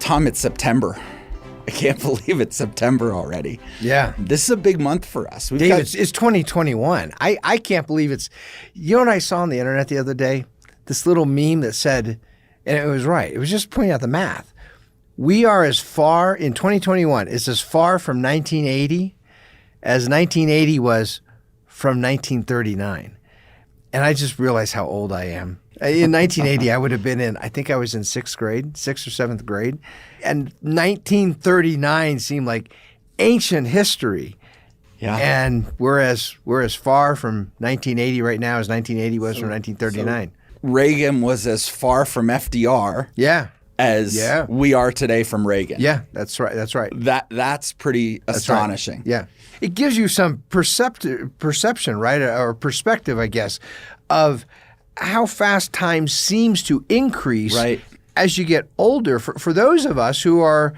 Tom, it's September. I can't believe it's September already. Yeah. This is a big month for us. Dave, it's 2021. I can't believe it's... You know what I saw on the internet the other day? This little meme that said, and it was right, it was just pointing out the math. We are as far, in 2021, it's as far from 1980 as 1980 was from 1939. And I just realized how old I am. In 1980, I would have been I think I was in sixth or seventh grade. And 1939 seemed like ancient history. Yeah. And we're as far from 1980 right now as 1980 was from 1939. So Reagan was as far from FDR. Yeah. As we are today from Reagan. Yeah, that's right. That's pretty astonishing. Right. Yeah. It gives you some perception, right? Or perspective, I guess, of how fast time seems to increase as you get older. For those of us who are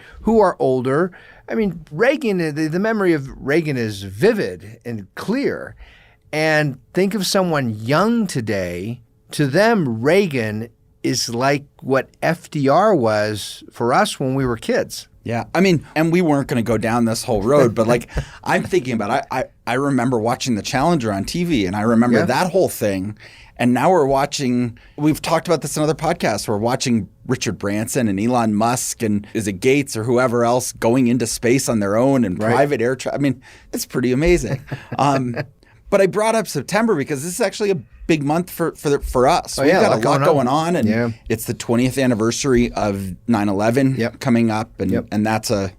older, I mean, Reagan, the memory of Reagan is vivid and clear. And think of someone young today, to them, Reagan is like what FDR was for us when we were kids. Yeah. I mean, and we weren't going to go down this whole road, but like I'm thinking about it. I remember watching The Challenger on TV, and I remember that whole thing. And now we've talked about this in other podcasts, we're watching Richard Branson and Elon Musk and is it Gates or whoever else going into space on their own and private air travel. I mean, it's pretty amazing. But I brought up September because this is actually a big month for us. We've got a lot going on, and it's the 20th anniversary of 9/11 coming up, and that's a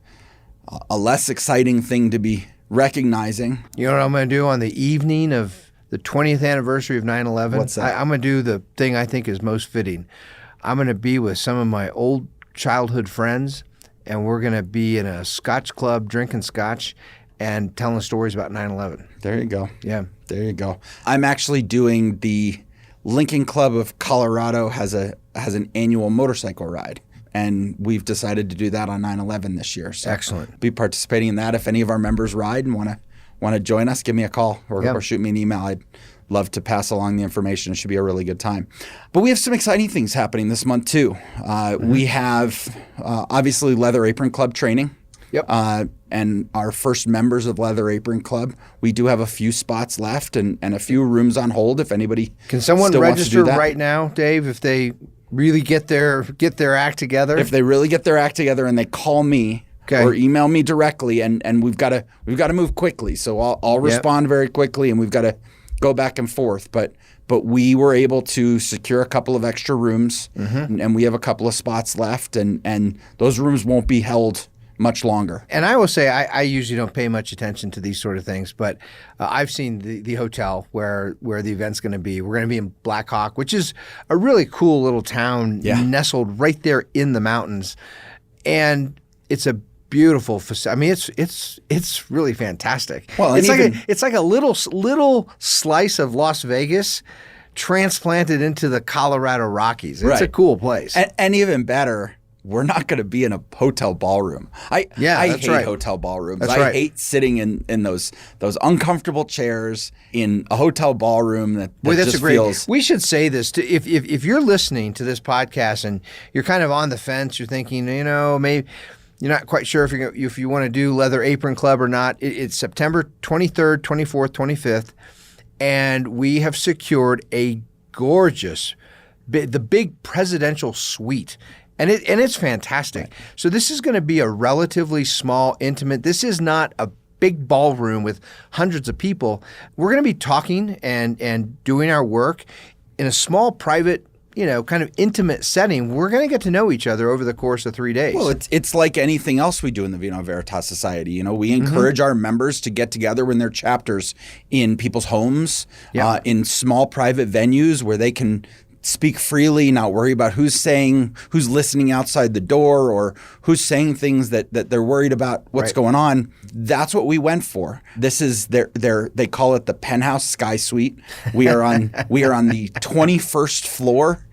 less exciting thing to be recognizing. You know what I'm going to do on the evening of the 20th anniversary of 9/11? What's that? I'm going to do the thing I think is most fitting. I'm going to be with some of my old childhood friends, and we're going to be in a Scotch club drinking Scotch and telling stories about 9/11. There you go. Yeah. There you go. I'm actually doing the Lincoln Club of Colorado has an annual motorcycle ride, and we've decided to do that on 9/11 this year. So excellent. Be participating in that. If any of our members ride and want to join us, give me a call or shoot me an email. I'd love to pass along the information. It should be a really good time. But we have some exciting things happening this month too. We have obviously Leather Apron Club training. Yep. And our first members of Leather Apron Club, we do have a few spots left and a few rooms on hold if anybody can someone register right now, Dave, if they really get their act together? If they really get their act together and they call me or email me directly, and we've got to move quickly. So I'll respond very quickly, and we've got to go back and forth. But we were able to secure a couple of extra rooms, and we have a couple of spots left, and those rooms won't be held much longer. And I will say I usually don't pay much attention to these sort of things, but I've seen the hotel where the event's going to be. We're going to be in Black Hawk, which is a really cool little town nestled right there in the mountains. And it's a beautiful facility. I mean, it's really fantastic. Well, it's like a little slice of Las Vegas transplanted into the Colorado Rockies. It's a cool place. And even better, we're not going to be in a hotel ballroom. I hate hotel ballrooms. I hate sitting in those uncomfortable chairs in a hotel ballroom that just feels. We should say this if you're listening to this podcast and you're kind of on the fence, you're thinking, maybe you're not quite sure if you want to do Leather Apron Club or not. It's September 23rd, 24th, 25th, and we have secured a gorgeous, the big presidential suite. And it's fantastic. Right. So this is going to be a relatively small, intimate. This is not a big ballroom with hundreds of people. We're going to be talking and doing our work in a small, private, kind of intimate setting. We're going to get to know each other over the course of 3 days. Well, it's like anything else we do in the Vino Veritas Society. We encourage our members to get together when they're chapters in people's homes, in small private venues where they can speak freely, not worry about who's listening outside the door or who's saying things that they're worried about what's going on. That's what we went for. This is they call it the Penthouse Sky Suite. We are on the 21st floor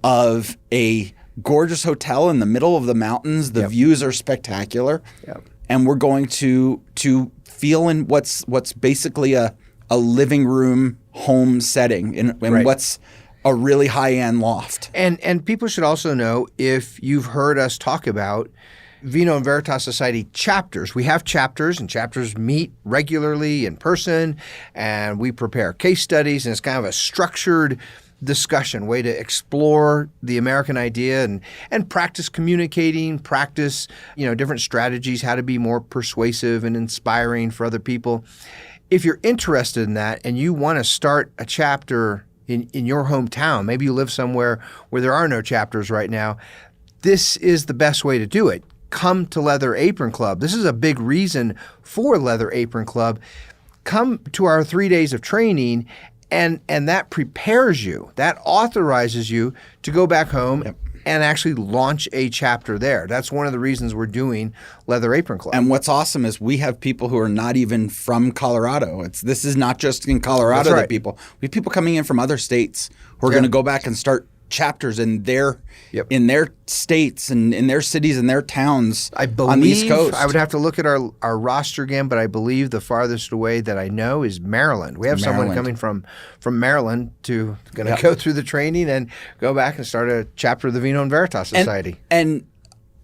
of a gorgeous hotel in the middle of the mountains. The views are spectacular. Yep. And we're going to feel in what's basically a living room home setting and what's a really high-end loft. And people should also know, if you've heard us talk about Vino Veritas Society chapters. We have chapters, and chapters meet regularly in person, and we prepare case studies, and it's kind of a structured discussion, way to explore the American idea and practice communicating, practice, different strategies, how to be more persuasive and inspiring for other people. If you're interested in that and you want to start a chapter in your hometown, maybe you live somewhere where there are no chapters right now, this is the best way to do it. Come to Leather Apron Club. This is a big reason for Leather Apron Club. Come to our 3 days of training, and that prepares you, that authorizes you to go back home and actually launch a chapter there. That's one of the reasons we're doing Leather Apron Club. And what's awesome is we have people who are not even from Colorado. This is not just in Colorado that people. We have people coming in from other states who are going to go back and start chapters in their states and in their cities and their towns on the East Coast. I would have to look at our roster again, but I believe the farthest away that I know is Maryland. We have someone coming from Maryland to go through the training and go back and start a chapter of the Vino Veritas Society. And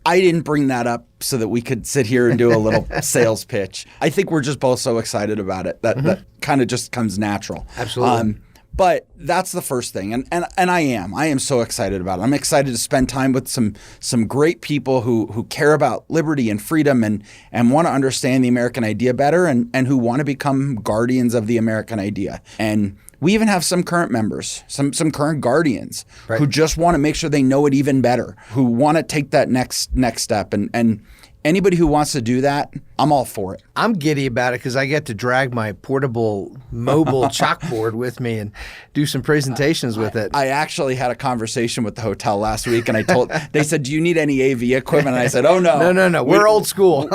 I didn't bring that up so that we could sit here and do a little sales pitch. I think we're just both so excited about it that kind of just comes natural. Absolutely. But that's the first thing, and I am so excited about it. I'm excited to spend time with some great people who care about liberty and freedom and want to understand the American idea better and who want to become guardians of the American idea. And we even have some current members, some current guardians who just want to make sure they know it even better, who want to take that next step. And anybody who wants to do that, I'm all for it. I'm giddy about it because I get to drag my portable mobile chalkboard with me and do some presentations with it. I actually had a conversation with the hotel last week, and they said, "Do you need any AV equipment?" And I said, "Oh no, no, we're old school."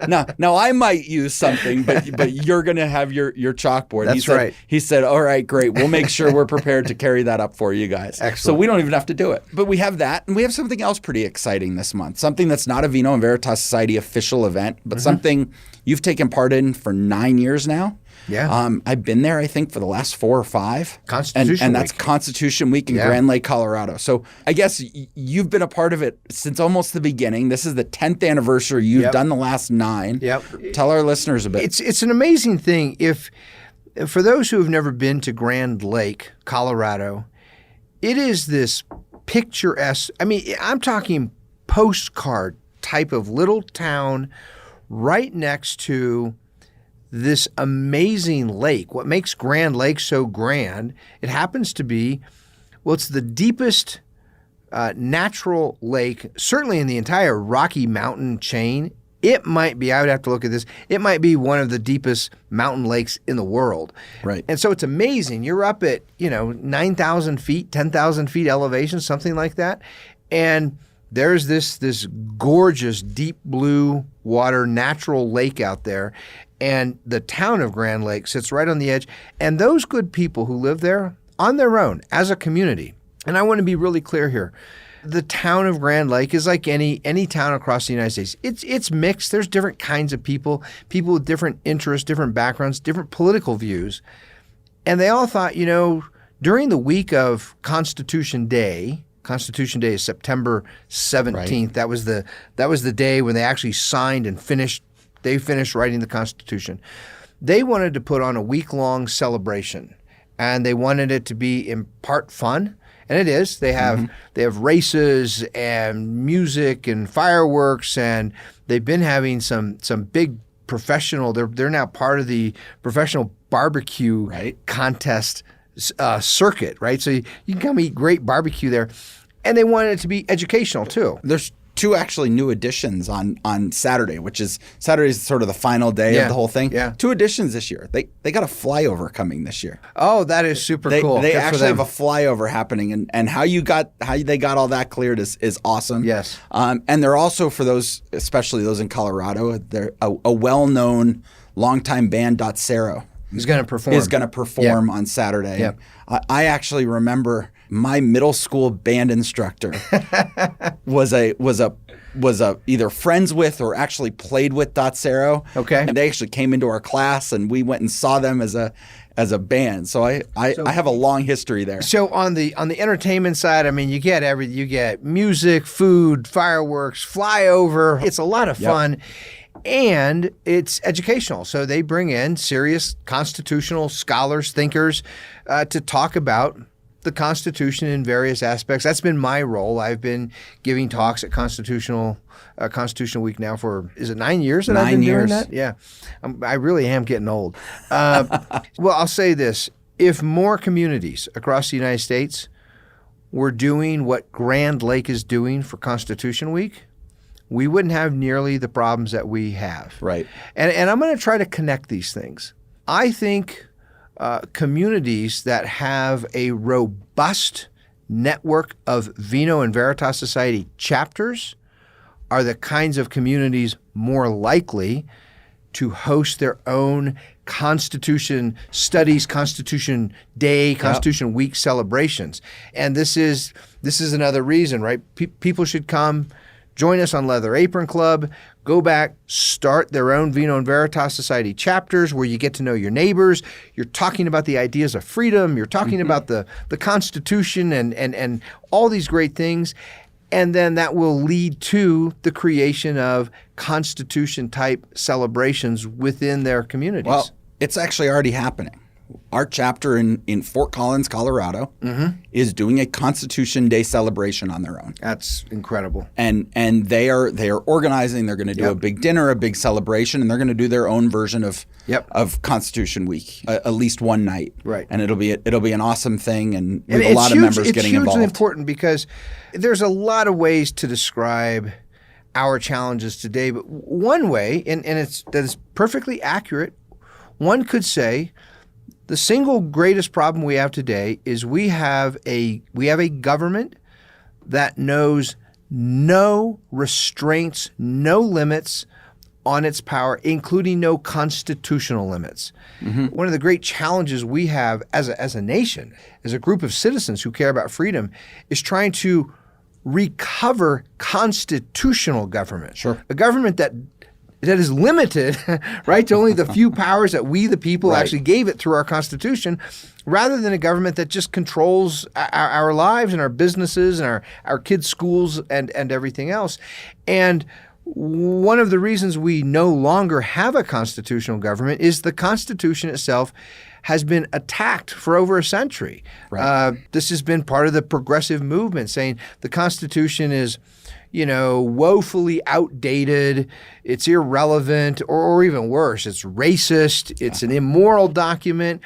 No, I might use something, but you're going to have your chalkboard. That's right. He said, "All right, great. We'll make sure we're prepared to carry that up for you guys." Excellent. So we don't even have to do it. But we have that, and we have something else pretty exciting this month. Something that's not a Vino Veritas Society official event, but something you've taken part in for 9 years now. Yeah. I've been there, I think, for the last 4 or 5. Constitution and that's Week. Constitution Week in Grand Lake, Colorado. So I guess you've been a part of it since almost the beginning. This is the 10th anniversary. You've done the last 9. Yep. Tell our listeners a bit. It's an amazing thing. For those who have never been to Grand Lake, Colorado, it is this picturesque. I mean, I'm talking postcard type of little town right next to this amazing lake. What makes Grand Lake so grand, it happens to be, it's the deepest natural lake, certainly in the entire Rocky Mountain chain. It might be, I would have to look at this, it might be one of the deepest mountain lakes in the world. Right. And so it's amazing. You're up at, 9,000 feet, 10,000 feet elevation, something like that. And there's this gorgeous deep blue water natural lake out there, and the town of Grand Lake sits right on the edge. And those good people who live there on their own as a community, and I want to be really clear here, the town of Grand Lake is like any town across the United States. It's mixed. There's different kinds of people with different interests, different backgrounds, different political views, and they all thought, during the week of Constitution Day is September 17th. Right. That was the day when they actually signed and finished writing the Constitution. They wanted to put on a week-long celebration, and they wanted it to be in part fun, and it is. They have races and music and fireworks, and they've been having some big professional. They're now part of the professional barbecue contest circuit, right? So you can come eat great barbecue there. And they wanted it to be educational too. There's 2 actually new additions on Saturday, which is Saturday's sort of the final day of the whole thing. Yeah. 2 additions this year. They got a flyover coming this year. Oh, that is super cool. They actually have a flyover happening, and how they got all that cleared is awesome. Yes. And they're also, for those, especially those in Colorado, they're a well-known longtime band, Dotsero. Is going to perform on Saturday. Yep. I actually remember my middle school band instructor was a was either friends with or actually played with Dotsero. Okay. And they actually came into our class, and we went and saw them as a band. So I have a long history there. So on the entertainment side, I mean, you get music, food, fireworks, flyover. It's a lot of fun. And it's educational. So they bring in serious constitutional scholars, thinkers, to talk about the Constitution in various aspects. That's been my role. I've been giving talks at Constitution Week now for, is it 9 years that I've been doing that? Yeah. I really am getting old. Well, I'll say this. If more communities across the United States were doing what Grand Lake is doing for Constitution Week, we wouldn't have nearly the problems that we have. Right. And I'm going to try to connect these things. I think communities that have a robust network of Vino and Veritas Society chapters are the kinds of communities more likely to host their own Constitution studies, Constitution Day, Constitution Week celebrations. And this is another reason, right? People should come. Join us on Leather Apron Club. Go back, start their own Vino and Veritas Society chapters where you get to know your neighbors. You're talking about the ideas of freedom. You're talking about the Constitution and all these great things. And then that will lead to the creation of Constitution-type celebrations within their communities. Well, it's actually already happening. Our chapter in Fort Collins, Colorado, is doing a Constitution Day celebration on their own. That's incredible. And they are organizing. They're going to do a big dinner, a big celebration, and they're going to do their own version of Constitution Week, at least one night. Right. And it'll be an awesome thing, and with a lot of members getting involved. It's hugely important because there's a lot of ways to describe our challenges today, but one way, and that is perfectly accurate, one could say the single greatest problem we have today is we have a government that knows no restraints, no limits on its power, including no constitutional limits. One of the great challenges we have as a nation, as a group of citizens who care about freedom, is trying to recover constitutional government. Sure. A government that is limited, right, to only the few powers that we, the people, actually gave it through our Constitution, rather than a government that just controls our lives and our businesses and our kids' schools and everything else. And one of the reasons we no longer have a constitutional government is the Constitution itself has been attacked for over a century. Right. This has been part of the progressive movement, saying the Constitution is, woefully outdated, it's irrelevant, or even worse, it's racist, it's an immoral document.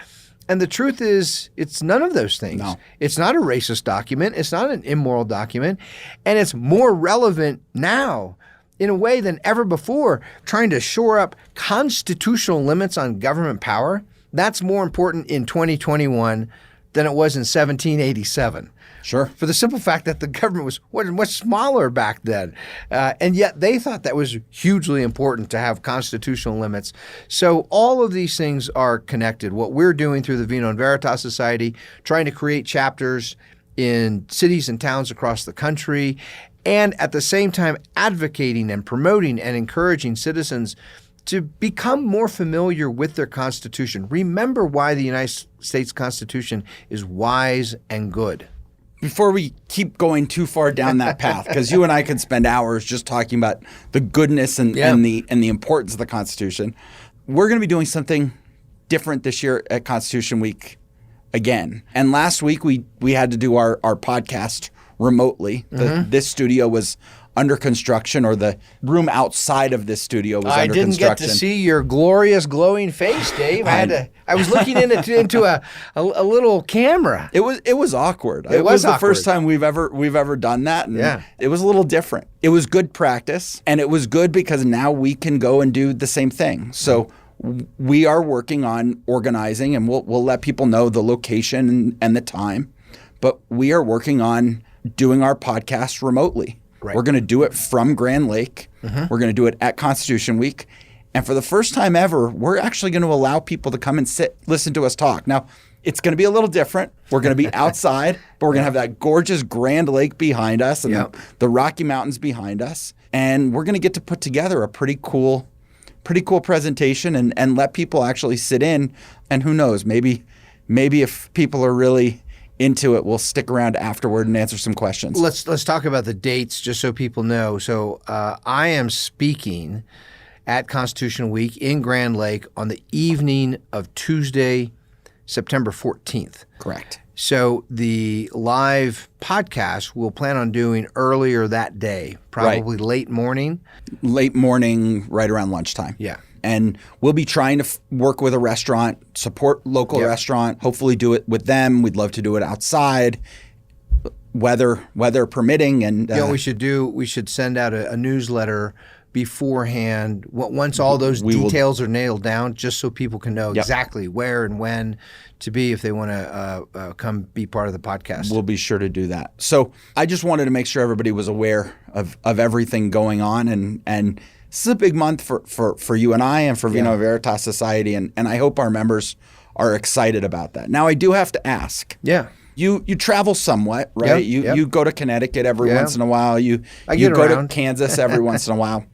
And the truth is, it's none of those things. No. It's not a racist document, it's not an immoral document, and it's more relevant now in a way than ever before. Trying to shore up constitutional limits on government power, that's more important in 2021 than it was in 1787. Sure. For the simple fact that the government was much smaller back then. And yet they thought that was hugely important to have constitutional limits. So all of these things are connected. What we're doing through the Vino and Veritas Society, trying to create chapters in cities and towns across the country, and at the same time advocating and promoting and encouraging citizens to become more familiar with their Constitution. Remember why the United States Constitution is wise and good. Before we keep going too far down that path, because you and I could spend hours just talking about the goodness and the importance of the Constitution, we're going to be doing something different this year at Constitution Week again. And last week we had to do our podcast remotely. This studio was under construction, or the room outside of this studio was under construction. I didn't get to see your glorious glowing face, Dave. I was looking into a little camera. It was awkward. It was the first time we've ever done that. And it was a little different. It was good practice, and it was good because now we can go and do the same thing. So we are working on organizing, and we'll let people know the location and the time. But we are working on doing our podcast remotely. Right. We're going to do it from Grand Lake. We're going to do it at Constitution Week. And for the first time ever, we're actually going to allow people to come and listen to us talk. Now, it's going to be a little different. We're going to be outside, but we're going to have that gorgeous Grand Lake behind us and the Rocky Mountains behind us. and we're going to get to put together a pretty cool presentation and let people actually sit in. And who knows, maybe if people are really into it, we'll stick around afterward and answer some questions. Let's talk about the dates just so people know. So I am speaking at Constitution Week in Grand Lake on the evening of Tuesday, September 14th. Correct. So the live podcast we'll plan on doing earlier that day, probably late morning. Late morning, right around lunchtime. Yeah. And we'll be trying to work with a restaurant, support local restaurant, hopefully do it with them. We'd love to do it outside, weather permitting. And we should send out a newsletter beforehand once all those details are nailed down, just so people can know exactly where and when to be if they want to come be part of the podcast. We'll be sure to do that. So I just wanted to make sure everybody was aware of everything going on, and this is a big month for you and I and for Vino Veritas Society, and I hope our members are excited about that. Now, I do have to ask. Yeah. You travel somewhat, right? You go to Connecticut every once in a while. You go to Kansas every once in a while.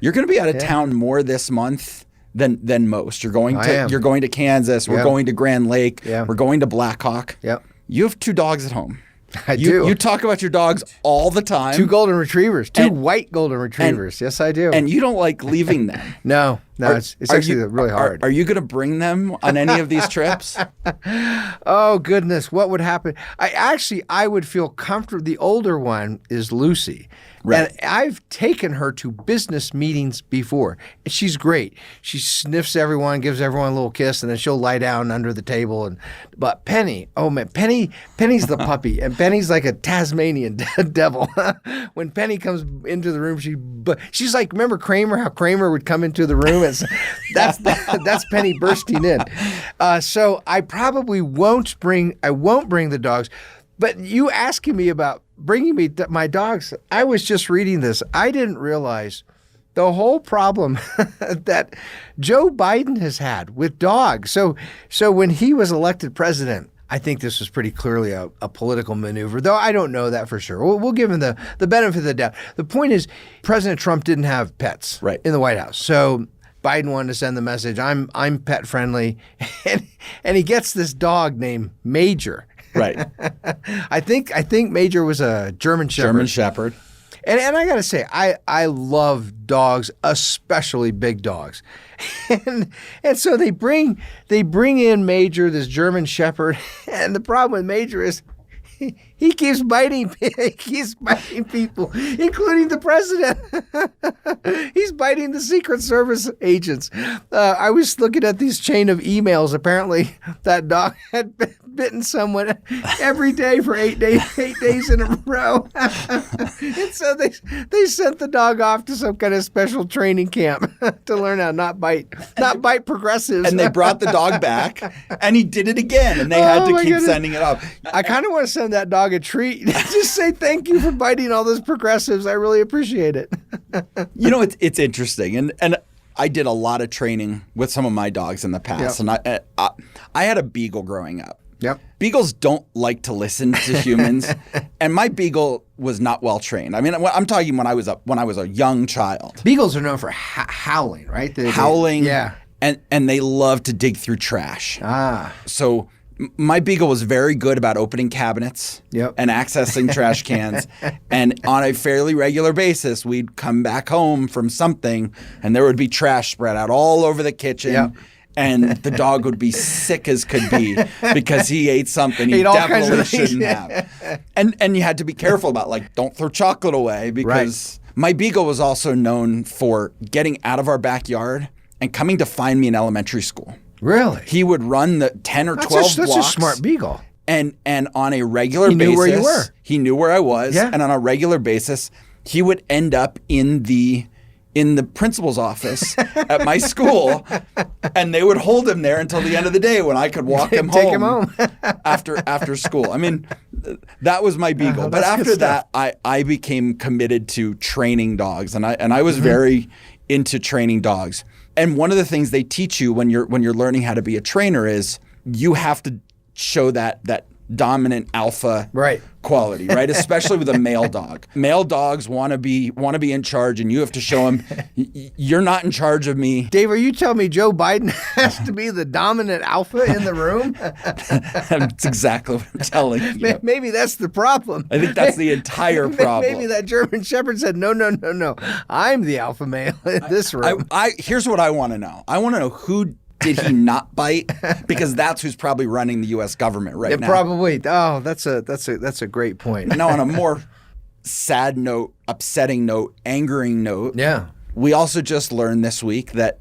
You're going to be out of town more this month than most. You're going to Kansas. We're going to Grand Lake. Yeah. We're going to Blackhawk. Yep. You have 2 dogs at home. I do. You talk about your dogs all the time. 2 golden retrievers, 2 white golden retrievers. Yes, I do. And you don't like leaving them. No, it's actually really hard. Are you going to bring them on any of these trips? Oh, goodness. What would happen? I would feel comfortable. The older one is Lucy. Right. And I've taken her to business meetings before. She's great. She sniffs everyone, gives everyone a little kiss, and then she'll lie down under the table. But Penny, oh man, Penny's the puppy, and Penny's like a Tasmanian devil. When Penny comes into the room, she's like, remember Kramer? How Kramer would come into the room? That's Penny bursting in. So I probably won't bring the dogs. But you asking me about bringing me my dogs, I was just reading this. I didn't realize the whole problem that Joe Biden has had with dogs. So when he was elected president, I think this was pretty clearly a political maneuver, though I don't know that for sure. We'll give him the benefit of the doubt. The point is, President Trump didn't have pets in the White House. So Biden wanted to send the message, I'm pet friendly, and he gets this dog named Major. Right. I think Major was a German Shepherd. And I got to say, I love dogs, especially big dogs. And so they bring in Major, this German Shepherd, and the problem with Major is he keeps biting people, including the president. He's biting the Secret Service agents. I was looking at these chain of emails. Apparently, that dog had bitten someone every day for 8 days in a row. And so they sent the dog off to some kind of special training camp to learn how not bite progressives. And they brought the dog back, and he did it again, and they had to keep sending it off. I kind of want to send that dog a treat. Just say thank you for biting all those progressives. I really appreciate it. It's interesting, and I did a lot of training with some of my dogs in the past, and I had a beagle growing up. Yep. Beagles don't like to listen to humans, and my beagle was not well trained. I mean, I'm talking when I was a young child. Beagles are known for howling, right? Howling, and they love to dig through trash. So my beagle was very good about opening cabinets and accessing trash cans. And on a fairly regular basis, we'd come back home from something, and there would be trash spread out all over the kitchen. Yep. And the dog would be sick as could be because he ate something he definitely shouldn't have. And you had to be careful about, like, don't throw chocolate away, because my beagle was also known for getting out of our backyard and coming to find me in elementary school. Really? He would run the 10 or 12 blocks. That's a smart beagle. And on a regular basis, he knew where you were. He knew where I was. Yeah. And on a regular basis, he would end up in the principal's office at my school, and they would hold him there until the end of the day when I could walk him home. Take him home. after school. I mean, that was my beagle. But after that, I became committed to training dogs, and I was very into training dogs. And one of the things they teach you when you're learning how to be a trainer is you have to show that dominant alpha Right. quality, right? Especially with a male dog. Male dogs want to be in charge, and you have to show them you're not in charge of me. Dave, are you telling me Joe Biden has to be the dominant alpha in the room? That's exactly what I'm telling you. Maybe that's the problem. I think that's the entire problem. Maybe that German Shepherd said, no. I'm the alpha male in this room. Here's what I want to know. I want to know who did he not bite? Because that's who's probably running the U.S. government right now. Probably. Oh, that's a great point. Now, on a more sad note, upsetting note, angering note, we also just learned this week that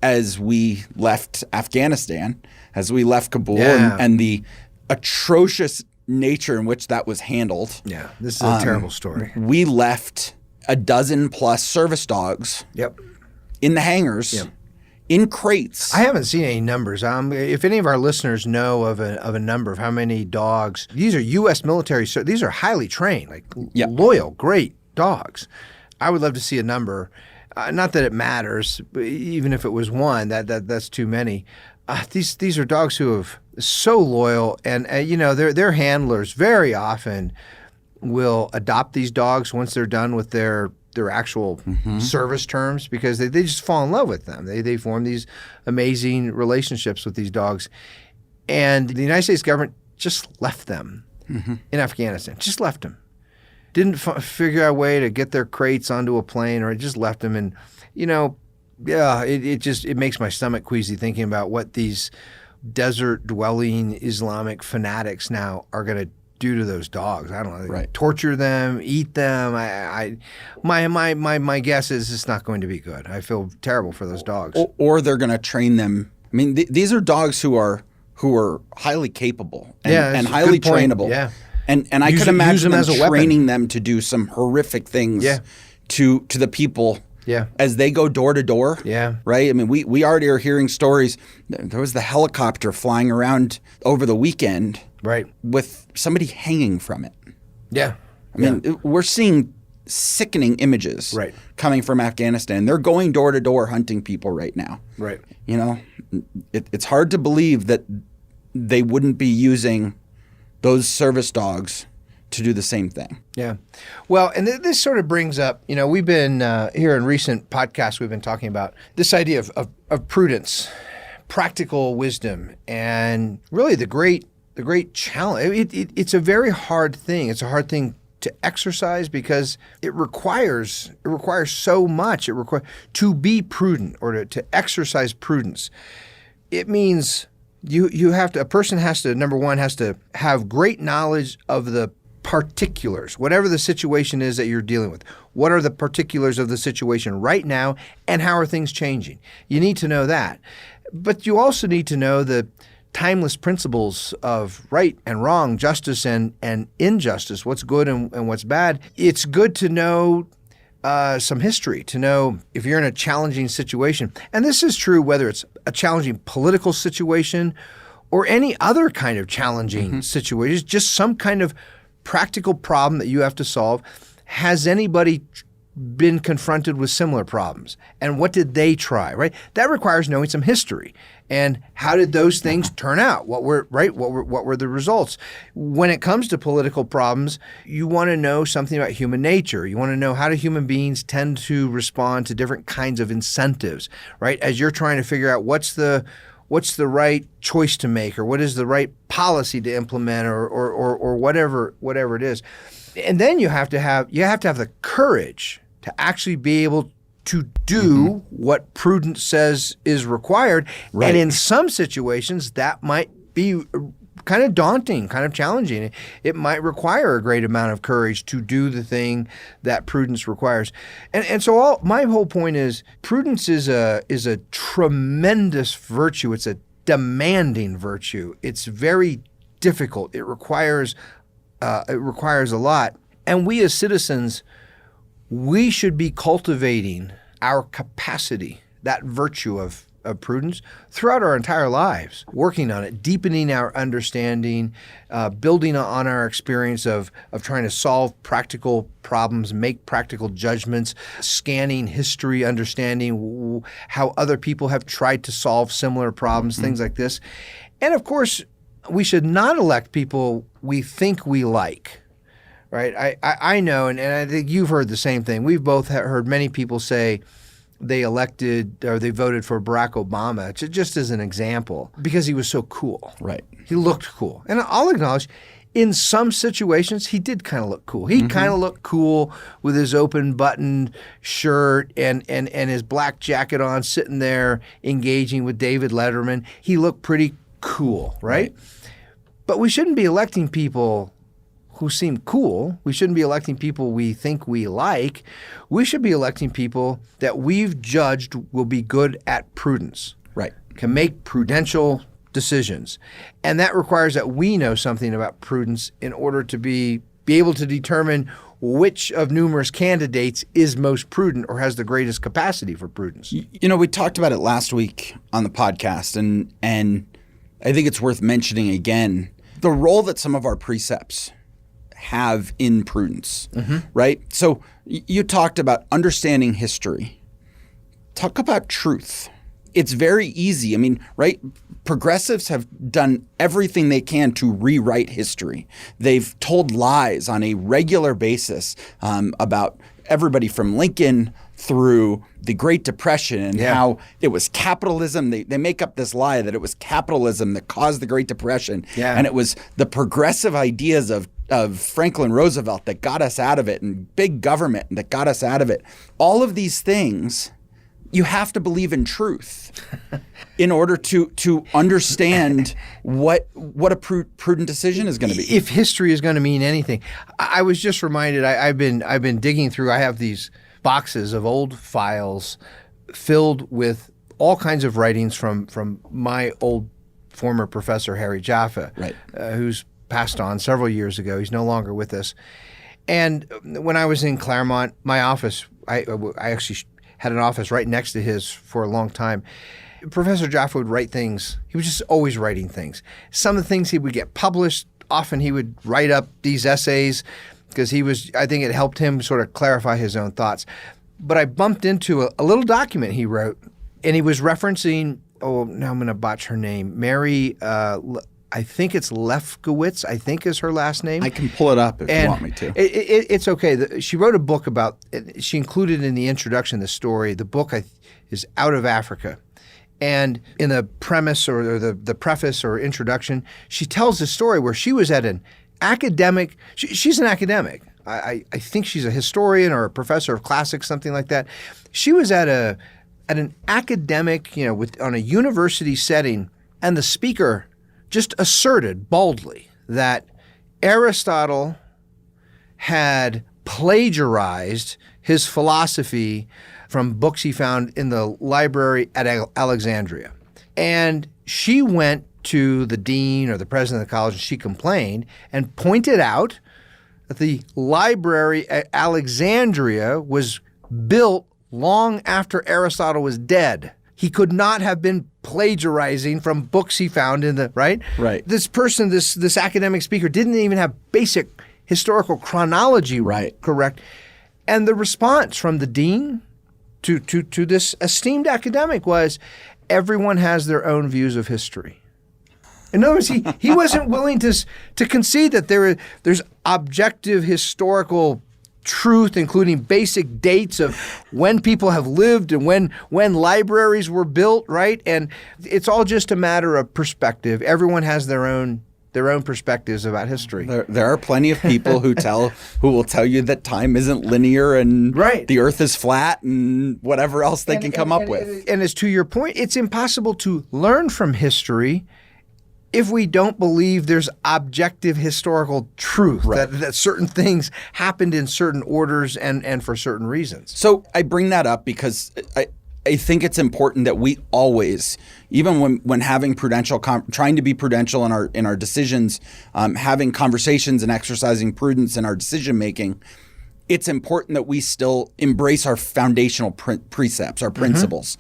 as we left Afghanistan, as we left Kabul, and the atrocious nature in which that was handled. Yeah, this is a terrible story. We left a dozen plus service dogs in the hangars, in crates. I haven't seen any numbers. If any of our listeners know of a number of how many dogs, these are U.S. military, so these are highly trained, like loyal, great dogs. I would love to see a number. Not that it matters, but even if it was one, that's too many. These are dogs who have so loyal, and their handlers very often will adopt these dogs once they're done with their actual service terms, because they just fall in love with them. They form these amazing relationships with these dogs, and the United States government just left them in Afghanistan. Just left them. Didn't figure out a way to get their crates onto a plane, or just left them. And it makes my stomach queasy thinking about what these desert-dwelling Islamic fanatics now are going to do to those dogs. I don't know. Torture them, eat them. My guess is it's not going to be good. I feel terrible for those dogs. Or they're going to train them. I mean, these are dogs who are highly capable and highly trainable. Yeah. And I could imagine them training them to do some horrific things to the people as they go door to door. Yeah. Right? I mean, we already are hearing stories. There was the helicopter flying around over the weekend with somebody hanging from it. Yeah. I mean, we're seeing sickening images coming from Afghanistan. They're going door to door hunting people right now. Right. It's hard to believe that they wouldn't be using those service dogs to do the same thing. Yeah. Well, and this sort of brings up, we've been here in recent podcasts, we've been talking about this idea of prudence, practical wisdom, and really the great challenge. It's a very hard thing. It's a hard thing to exercise because it requires so much. It requires to be prudent, or to exercise prudence. It means a person has to, number one, has to have great knowledge of the particulars, whatever the situation is that you're dealing with. What are the particulars of the situation right now, and how are things changing? You need to know that. But you also need to know the timeless principles of right and wrong, justice and injustice, what's good and what's bad. It's good to know some history, to know if you're in a challenging situation. And this is true whether it's a challenging political situation or any other kind of challenging situation, just some kind of practical problem that you have to solve. Has anybody been confronted with similar problems? And what did they try, right? That requires knowing some history. And how did those things turn out? What were the results? When it comes to political problems, you want to know something about human nature. You want to know how do human beings tend to respond to different kinds of incentives, right? As you're trying to figure out what's the right choice to make, or what is the right policy to implement, or whatever it is. And then you have to have the courage to actually be able to do what prudence says is required. Right. And in some situations, that might be kind of daunting, kind of challenging. It might require a great amount of courage to do the thing that prudence requires. And so my whole point is prudence is a tremendous virtue. It's a demanding virtue. It's very difficult. It requires a lot. And we as citizens, we should be cultivating our capacity, that virtue of prudence, throughout our entire lives, working on it, deepening our understanding, building on our experience of trying to solve practical problems, make practical judgments, scanning history, understanding how other people have tried to solve similar problems, things like this. And of course, we should not elect people we think we like, right? I know, and I think you've heard the same thing. We've both heard many people say they elected or they voted for Barack Obama, just as an example, because he was so cool. Right. He looked cool. And I'll acknowledge, in some situations, he did kind of look cool. He kind of looked cool with his open button shirt and his black jacket on, sitting there engaging with David Letterman. He looked pretty cool, right? But we shouldn't be electing people who seem cool. We shouldn't be electing people we think we like. We should be electing people that we've judged will be good at prudence. Right. Can make prudential decisions. And that requires that we know something about prudence in order to be able to determine which of numerous candidates is most prudent or has the greatest capacity for prudence. You know, we talked about it last week on the podcast, and I think it's worth mentioning again the role that some of our precepts have in prudence, right? So you talked about understanding history. Talk about truth. It's very easy. I mean, right? Progressives have done everything they can to rewrite history. They've told lies on a regular basis about everybody from Lincoln through the Great Depression and how it was capitalism. They make up this lie that it was capitalism that caused the Great Depression. And it was the progressive ideas of Franklin Roosevelt that got us out of it, and big government that got us out of it. All of these things, you have to believe in truth in order to understand what a prudent decision is going to be. If history is going to mean anything. I was just reminded, I've been digging through, I have these boxes of old files filled with all kinds of writings from my old former professor, Harry Jaffa, who's passed on several years ago. He's no longer with us. And when I was in Claremont, my office, I actually had an office right next to his for a long time. Professor Jaffa would write things. He was just always writing things. Some of the things he would get published, often he would write up these essays because I think it helped him sort of clarify his own thoughts. But I bumped into a little document he wrote, and he was referencing, now I'm going to botch her name, Mary, I think it's Lefkowitz, I think is her last name. I can pull it up if you want me to. It's okay. She wrote a book about, she included in the introduction the story. The book is Out of Africa. And in the premise or the preface or introduction, she tells the story where she was at an academic, she's an academic. I think she's a historian or a professor of classics, something like that. She was at an academic, on a university setting, and the speaker just asserted boldly that Aristotle had plagiarized his philosophy from books he found in the library at Alexandria. And she went to the dean or the president of the college, and she complained and pointed out that the library at Alexandria was built long after Aristotle was dead. He could not have been plagiarizing from books he found in the, right? Right. This person, this academic speaker didn't even have basic historical chronology correct. And the response from the dean to this esteemed academic was, everyone has their own views of history. In other words, he wasn't willing to concede that there's objective historical truth, including basic dates of when people have lived and when libraries were built, right? And it's all just a matter of perspective. Everyone has their own perspectives about history. There are plenty of people who will tell you that time isn't linear and the earth is flat and whatever else they can come up with. And as to your point, it's impossible to learn from history if we don't believe there's objective historical truth, that certain things happened in certain orders and for certain reasons. So I bring that up because I think it's important that we always, even when having prudential, trying to be prudential in our decisions, having conversations and exercising prudence in our decision making, it's important that we still embrace our foundational precepts, our principles.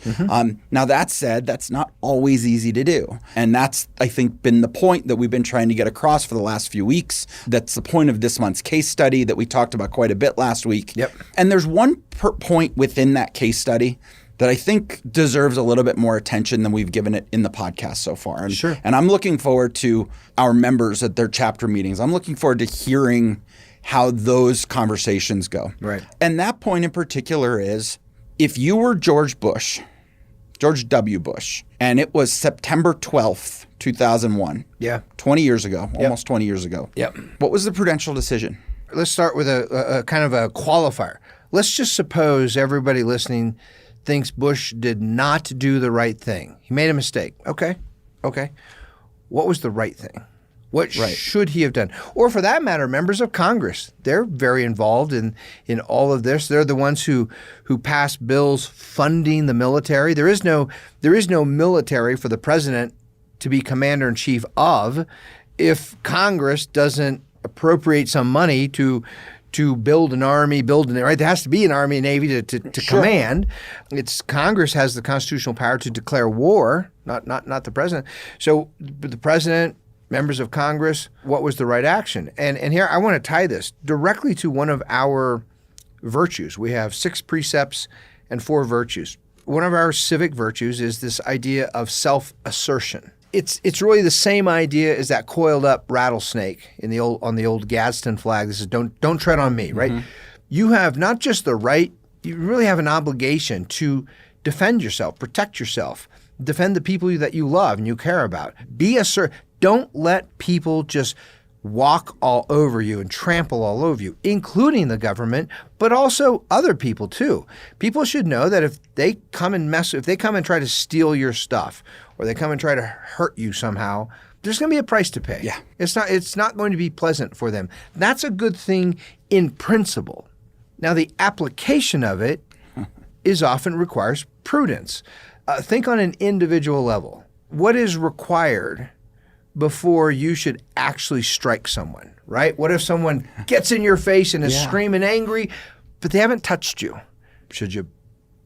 Now, that said, that's not always easy to do. And that's, I think, been the point that we've been trying to get across for the last few weeks. That's the point of this month's case study that we talked about quite a bit last week. Yep. And there's one point within that case study that I think deserves a little bit more attention than we've given it in the podcast so far. And, Sure. And I'm looking forward to our members at their chapter meetings. I'm looking forward to hearing how those conversations go. Right. And that point in particular is, if you were George W. Bush, and it was September 12th, 2001. Yeah. 20 years ago, almost 20 years ago. Yep. What was the prudential decision? Let's start with a kind of a qualifier. Let's just suppose everybody listening thinks Bush did not do the right thing. He made a mistake. Okay. What was the right thing? What should he have done? Or for that matter, members of Congress, they're very involved in all of this. They're the ones who pass bills funding the military. There is no military for the president to be commander-in-chief of if Congress doesn't appropriate some money to build an army, right? There has to be an army and navy to command. It's Congress has the constitutional power to declare war, not the president. So the president, members of Congress, what was the right action? And here I want to tie this directly to one of our virtues. We have 6 precepts and 4 virtues. One of our civic virtues is this idea of self-assertion. It's really the same idea as that coiled up rattlesnake on the old Gadsden flag. This is don't tread on me, right? Mm-hmm. You have not just the right, you really have an obligation to defend yourself, protect yourself, defend the people that you love and you care about. Don't let people just walk all over you and trample all over you, including the government, but also other people too. People should know that if they come and try to steal your stuff, or they come and try to hurt you somehow, there's going to be a price to pay. Yeah. It's not going to be pleasant for them. That's a good thing in principle. Now, the application of it often requires prudence. Think on an individual level. What is required before you should actually strike someone, right? What if someone gets in your face and is screaming angry, but they haven't touched you? Should you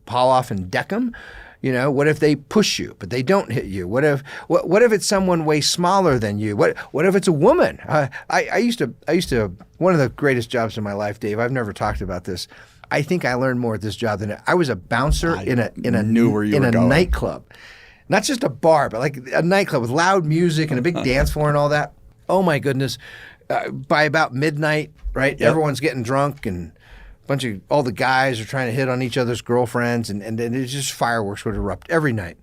paw off and deck them? What if they push you, but they don't hit you? What if it's someone way smaller than you? What if it's a woman? I used to one of the greatest jobs in my life, Dave. I've never talked about this. I think I learned more at this job than I was a bouncer in a nightclub. Not just a bar, but like a nightclub with loud music and a big dance floor and all that. Oh my goodness. By about midnight, right? Yep. Everyone's getting drunk and all the guys are trying to hit on each other's girlfriends and it's just fireworks would erupt every night.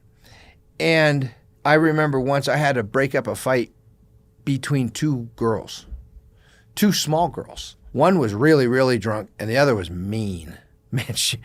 And I remember once I had to break up a fight between 2 girls, 2 small girls. One was really, really drunk and the other was mean. Man, she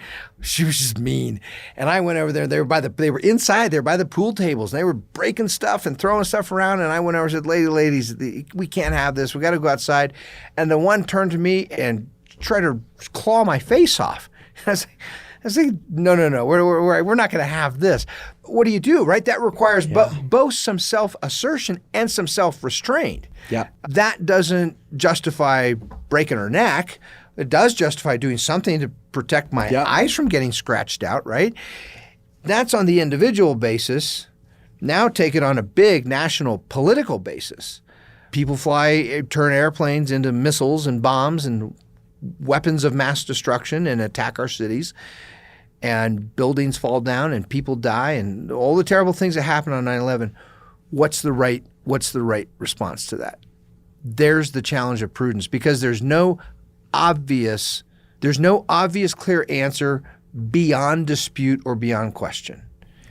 was just mean. And I went over there. They were inside there by the pool tables. And they were breaking stuff and throwing stuff around. And I went over and said, ladies, we can't have this. We got to go outside. And the one turned to me and tried to claw my face off. And I was like, no. We're not going to have this. What do you do, right? That requires both some self-assertion and some self-restraint. Yeah. That doesn't justify breaking her neck. It does justify doing something to protect my eyes from getting scratched out, right? That's on the individual basis. Now take it on a big national political basis. People turn airplanes into missiles and bombs and weapons of mass destruction and attack our cities. And buildings fall down and people die and all the terrible things that happen on 9/11. What's the right response to that? There's the challenge of prudence, because there's no obvious clear answer beyond dispute or beyond question.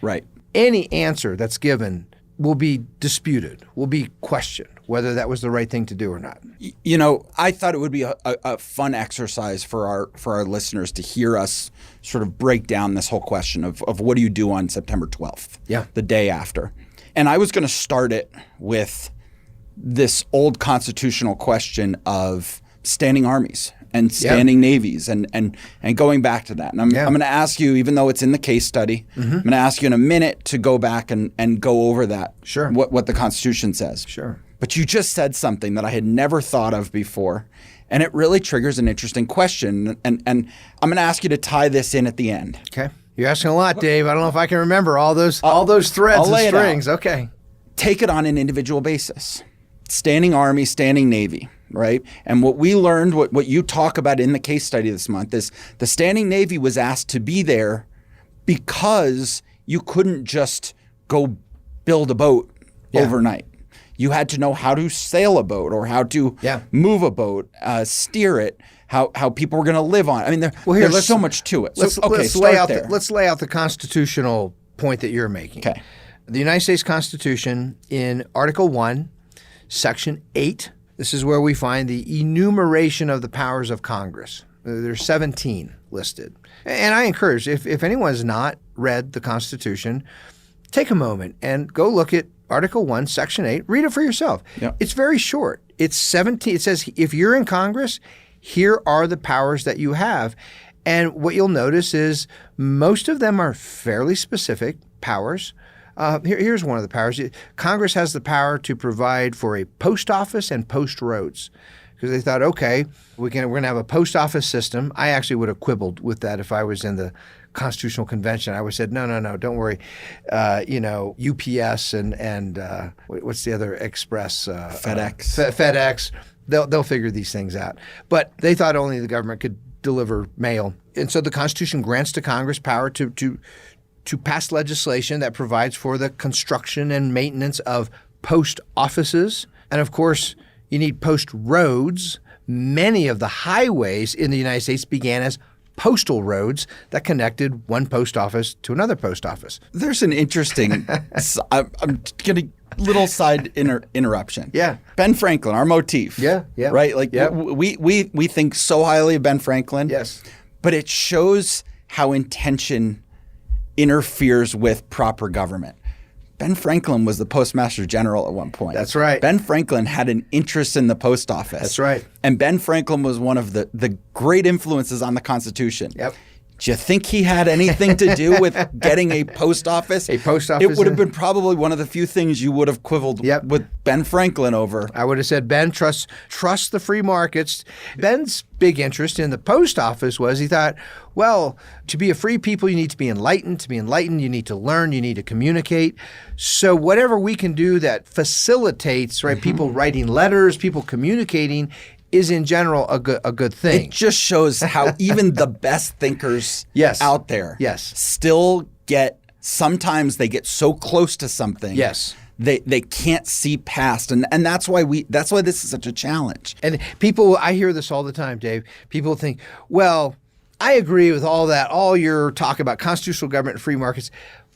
Right. Any answer that's given will be disputed, will be questioned, whether that was the right thing to do or not. I thought it would be a fun exercise for our listeners to hear us sort of break down this whole question of what do you do on September 12th, the day after. And I was going to start it with this old constitutional question of standing armies and standing navies and going back to that. And I'm going to ask you, even though it's in the case study, I'm going to ask you in a minute to go back and go over that, what the Constitution says. Sure. But you just said something that I had never thought of before, and it really triggers an interesting question. And I'm going to ask you to tie this in at the end. Okay. You're asking a lot, Dave. I don't know if I can remember all those threads and strings. Okay. Take it on an individual basis. Standing Army, standing Navy, right? And what we learned, what you talk about in the case study this month, is the standing Navy was asked to be there because you couldn't just go build a boat overnight. You had to know how to sail a boat or how to move a boat, steer it, how people were going to live on it. I mean, there's so much to it. Let's lay out the constitutional point that you're making. Okay. The United States Constitution in Article 1, Section 8, this is where we find the enumeration of the powers of Congress. There's 17 listed. And I encourage, if anyone has not read the Constitution, take a moment and go look at Article 1, Section 8. Read it for yourself. Yep. It's very short. It's 17. It says, if you're in Congress, here are the powers that you have. And what you'll notice is most of them are fairly specific powers. Here's one of the powers. Congress has the power to provide for a post office and post roads. Because they thought, okay, we're going to have a post office system. I actually would have quibbled with that if I was in the Constitutional Convention. I would have said, no, don't worry. UPS and what's the other express? FedEx. FedEx. They'll figure these things out. But they thought only the government could deliver mail. And so the Constitution grants to Congress power to pass legislation that provides for the construction and maintenance of post offices. And of course, you need post roads. Many of the highways in the United States began as postal roads that connected one post office to another post office. There's an interesting, I'm going to little side interruption. Yeah. Ben Franklin, our motif. Yeah. Right? Like we think so highly of Ben Franklin. Yes. But it shows how intention interferes with proper government. Ben Franklin was the Postmaster General at one point. That's right. Ben Franklin had an interest in the post office. That's right. And Ben Franklin was one of the great influences on the Constitution. Yep. Do you think he had anything to do with getting a post office? A post office? It would have been probably one of the few things you would have quibbled with Ben Franklin over. I would have said, Ben, trust the free markets. Ben's big interest in the post office was he thought, well, to be a free people, you need to be enlightened. To be enlightened, you need to learn. You need to communicate. So whatever we can do that facilitates, people writing letters, people communicating, is in general a good thing. It just shows how even the best thinkers out there still sometimes they get so close to something. Yes. They can't see past, and that's why this is such a challenge. And people, I hear this all the time, Dave. People think, well, I agree with all your talk about constitutional government and free markets,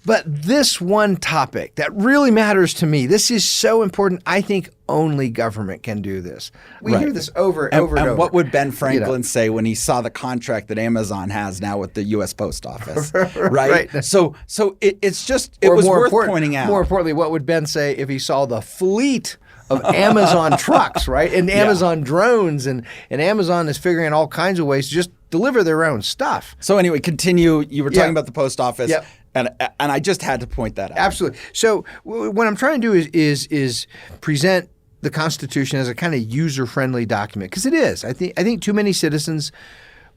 but this one topic that really matters to me, this is so important. I think only government can do this. We hear this over and over. And what would Ben Franklin say when he saw the contract that Amazon has now with the U.S. Post Office? Right. So it's just it was worth pointing out. More importantly, what would Ben say if he saw the fleet of Amazon trucks, right, and Amazon drones, and Amazon is figuring out all kinds of ways to just deliver their own stuff. So anyway, continue. You were talking about the post office. Yep. And I just had to point that out. Absolutely. So what I'm trying to do is present the Constitution as a kind of user-friendly document, because it is. I think too many citizens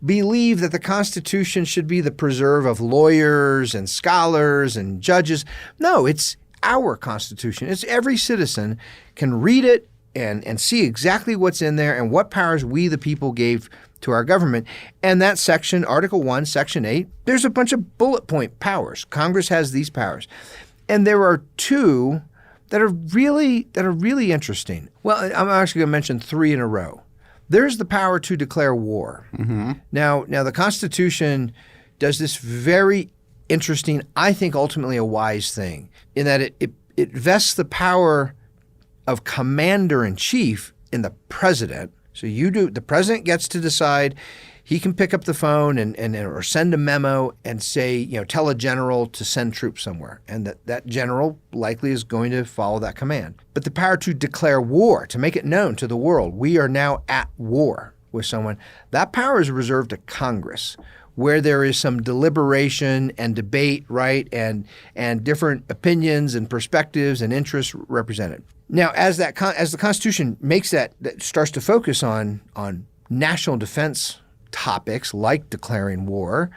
believe that the Constitution should be the preserve of lawyers and scholars and judges. No, it's our Constitution. It's every citizen can read it and see exactly what's in there and what powers we the people gave to our government. And that section, Article 1, Section 8, there's a bunch of bullet point powers. Congress has these powers. And there are two that are really interesting. Well, I'm actually going to mention three in a row. There's the power to declare war. Mm-hmm. Now the Constitution does this very interesting, I think ultimately a wise thing, in that it vests the power of commander-in-chief in the president. So the president gets to decide. He can pick up the phone or send a memo and say, tell a general to send troops somewhere. And that general likely is going to follow that command. But the power to declare war, to make it known to the world, we are now at war with someone, that power is reserved to Congress, where there is some deliberation and debate, right, and different opinions and perspectives and interests represented. Now, as the Constitution makes that starts to focus on national defense topics like declaring war,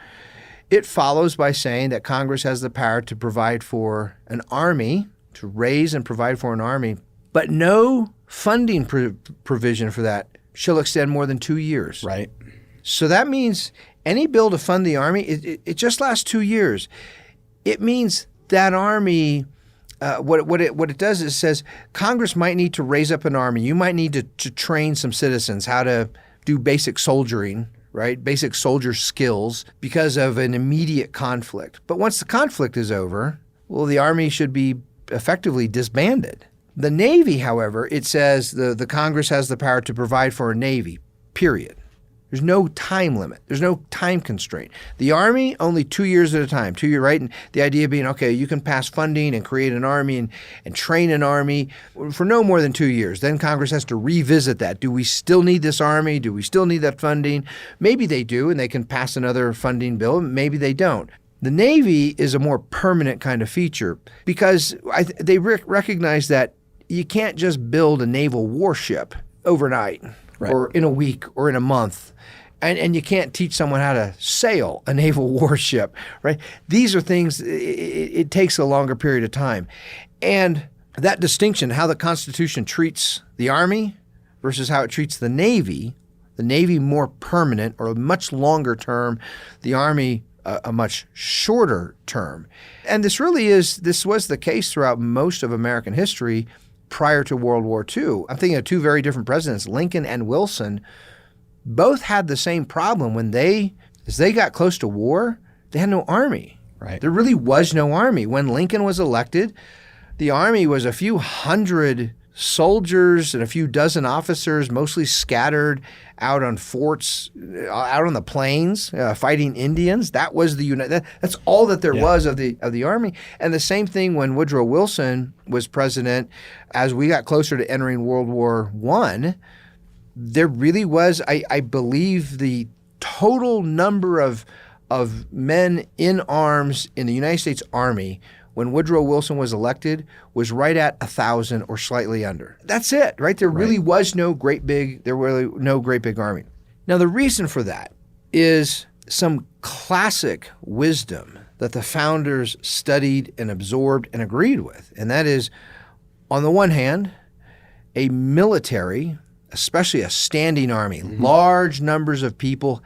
it follows by saying that Congress has the power to provide for an army, to raise and provide for an army, but no funding provision for that shall extend more than 2 years. Right. So that means Any bill to fund the Army, it just lasts 2 years. It means that Army, what it does is says Congress might need to raise up an Army. You might need to train some citizens how to do basic soldiering, right? Basic soldier skills because of an immediate conflict. But once the conflict is over, well, the Army should be effectively disbanded. The Navy, however, it says the Congress has the power to provide for a Navy, period. There's no time limit. There's no time constraint. The Army, only 2 years at a time. 2 year, right? And the idea being, okay, you can pass funding and create an Army and train an Army for no more than 2 years. Then Congress has to revisit that. Do we still need this Army? Do we still need that funding? Maybe they do, and they can pass another funding bill. Maybe they don't. The Navy is a more permanent kind of feature because they recognize that you can't just build a naval warship overnight. Right. Or in a week or in a month. And you can't teach someone how to sail a naval warship, right? These are things, it takes a longer period of time. And that distinction, how the Constitution treats the Army versus how it treats the Navy more permanent or a much longer term, the Army a much shorter term. And this was the case throughout most of American history prior to World War II. I'm thinking of two very different presidents, Lincoln and Wilson. Both had the same problem as they got close to war, they had no Army. Right. There really was no Army. When Lincoln was elected, the Army was a few hundred soldiers and a few dozen officers, mostly scattered out on forts, out on the plains, fighting Indians. That was that's all that there was of the Army. And the same thing when Woodrow Wilson was president. As we got closer to entering World War I, there really was, I believe, the total number of men in arms in the United States Army when Woodrow Wilson was elected was right at 1,000 or slightly under. That's it, right? There really was no great big army. Now, the reason for that is some classic wisdom that the founders studied and absorbed and agreed with. And that is, on the one hand, a military, especially a standing army, large numbers of people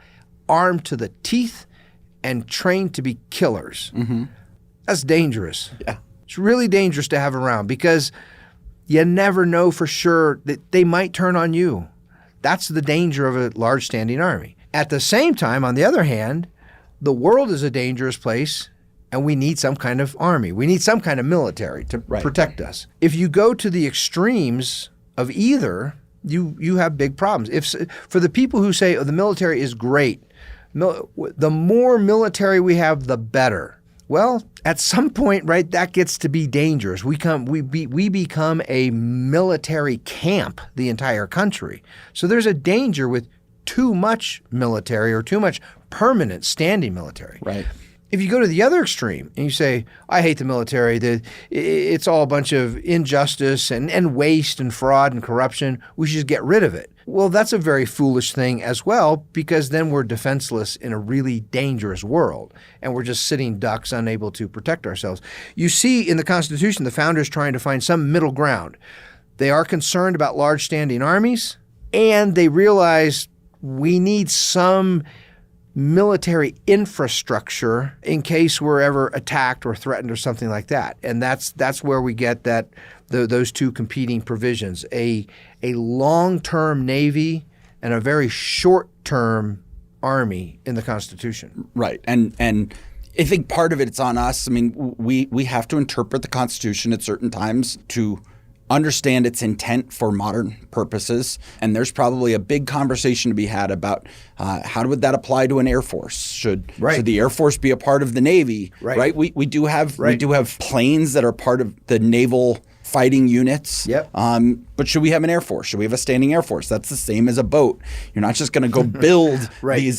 armed to the teeth and trained to be killers. That's dangerous. Yeah. It's really dangerous to have around because you never know for sure that they might turn on you. That's the danger of a large standing army. At the same time, on the other hand, the world is a dangerous place and we need some kind of army. We need some kind of military to protect us. If you go to the extremes of either, you have big problems. For the people who say, the military is great, the more military we have, the better. Well, at some point, right, that gets to be dangerous. We become a military camp, the entire country. So there's a danger with too much military or too much permanent standing military. Right. If you go to the other extreme and you say, I hate the military, it's all a bunch of injustice and waste and fraud and corruption, we should just get rid of it. Well, that's a very foolish thing as well, because then we're defenseless in a really dangerous world and we're just sitting ducks unable to protect ourselves. You see in the Constitution, the founders trying to find some middle ground. They are concerned about large standing armies and they realize we need some military infrastructure in case we're ever attacked or threatened or something like that. And that's where we get those two competing provisions, a long-term Navy and a very short-term Army in the Constitution. Right. And I think part of it's on us. I mean, we have to interpret the Constitution at certain times to understand its intent for modern purposes. And there's probably a big conversation to be had about how would that apply to an Air Force? Should the Air Force be a part of the Navy? Right. We do have planes that are part of the naval fighting units. Yep. But should we have an Air Force? Should we have a standing Air Force? That's the same as a boat. You're not just going to go build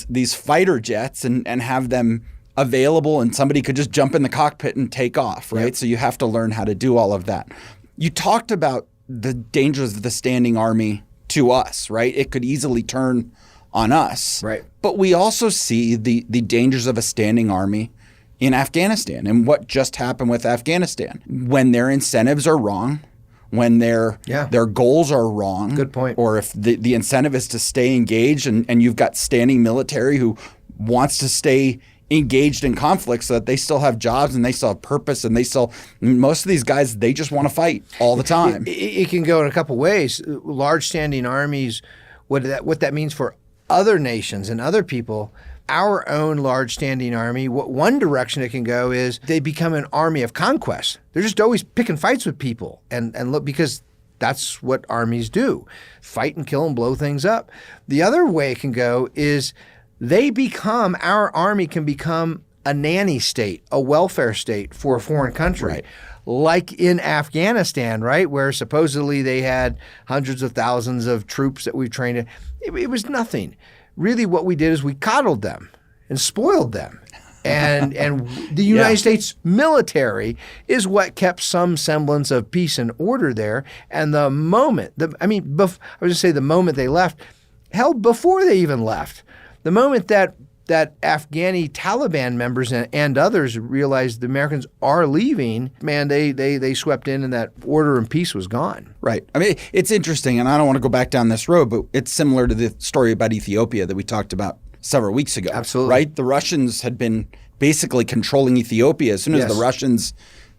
these fighter jets and have them available and somebody could just jump in the cockpit and take off, right? Yep. So you have to learn how to do all of that. You talked about the dangers of the standing army to us, right? It could easily turn on us. Right. But we also see the dangers of a standing army in Afghanistan and what just happened with Afghanistan. When their incentives are wrong, when their goals are wrong. Good point. Or if the incentive is to stay engaged and you've got standing military who wants to stay engaged in conflict so that they still have jobs and they still have purpose, and most of these guys, they just want to fight all the time. It can go in a couple ways. Large standing armies, what that means for other nations and other people. Our own large standing army, one direction it can go is they become an army of conquest. They're just always picking fights with people and look, because that's what armies do, fight and kill and blow things up. The other way it can go is our army can become a nanny state, a welfare state for a foreign country. Right. Like in Afghanistan, right, where supposedly they had hundreds of thousands of troops that we trained. It was nothing. Really what we did is we coddled them and spoiled them. And the United States military is what kept some semblance of peace and order there. And the moment they left, hell, before they even left, the moment that Afghani Taliban members and others realized the Americans are leaving, man, they swept in and that order and peace was gone. Right. I mean, it's interesting, and I don't want to go back down this road, but it's similar to the story about Ethiopia that we talked about several weeks ago. Absolutely. Right? The Russians had been basically controlling Ethiopia. As soon as the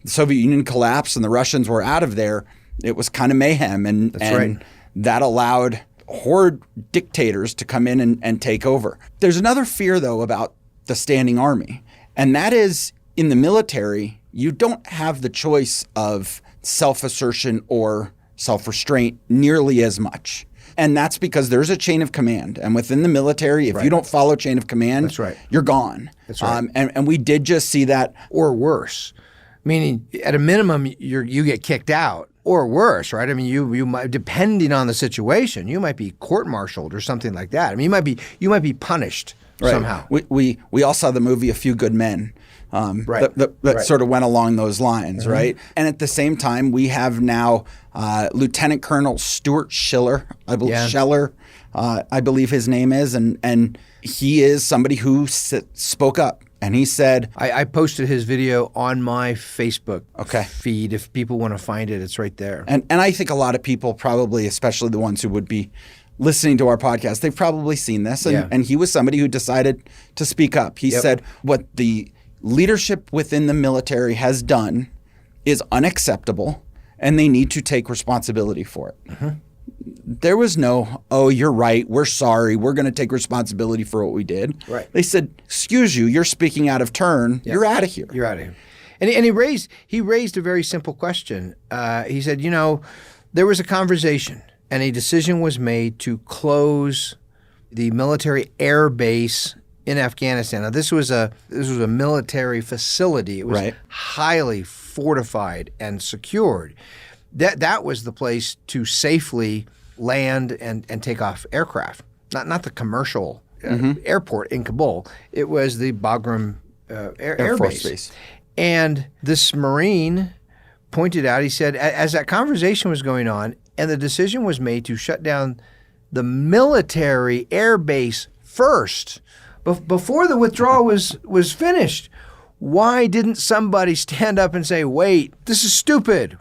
Soviet Union collapsed and the Russians were out of there, it was kind of mayhem. And that allowed horde dictators to come in and take over. There's another fear, though, about the standing army, and that is in the military, you don't have the choice of self-assertion or self-restraint nearly as much. And that's because there's a chain of command. And within the military, if you don't follow chain of command, you're gone. That's right. And we did just see that. Or worse, meaning at a minimum, you get kicked out. Or worse, right? I mean, you might, depending on the situation, you might be court-martialed or something like that. I mean, you might be punished somehow. We all saw the movie A Few Good Men. That sort of went along those lines, right? And at the same time, we have now Lieutenant Colonel Stuart Schiller, I believe his name is, and he is somebody who spoke up. And he said, I posted his video on my Facebook feed. If people want to find it, it's right there. And I think a lot of people probably, especially the ones who would be listening to our podcast, they've probably seen this. And he was somebody who decided to speak up. He said what the leadership within the military has done is unacceptable, and they need to take responsibility for it. There was no, oh, you're right, we're sorry, we're going to take responsibility for what we did. Right. They said, excuse you, you're speaking out of turn, you're out of here. You're out of here. And he raised a very simple question. He said, there was a conversation and a decision was made to close the military air base in Afghanistan. Now, this was a military facility. It was highly fortified and secured. That was the place to safely land and take off aircraft. Not the commercial airport in Kabul. It was the Bagram Air Base. And this Marine pointed out, he said, as that conversation was going on and the decision was made to shut down the military air base first, before the withdrawal was finished, why didn't somebody stand up and say, wait, this is stupid.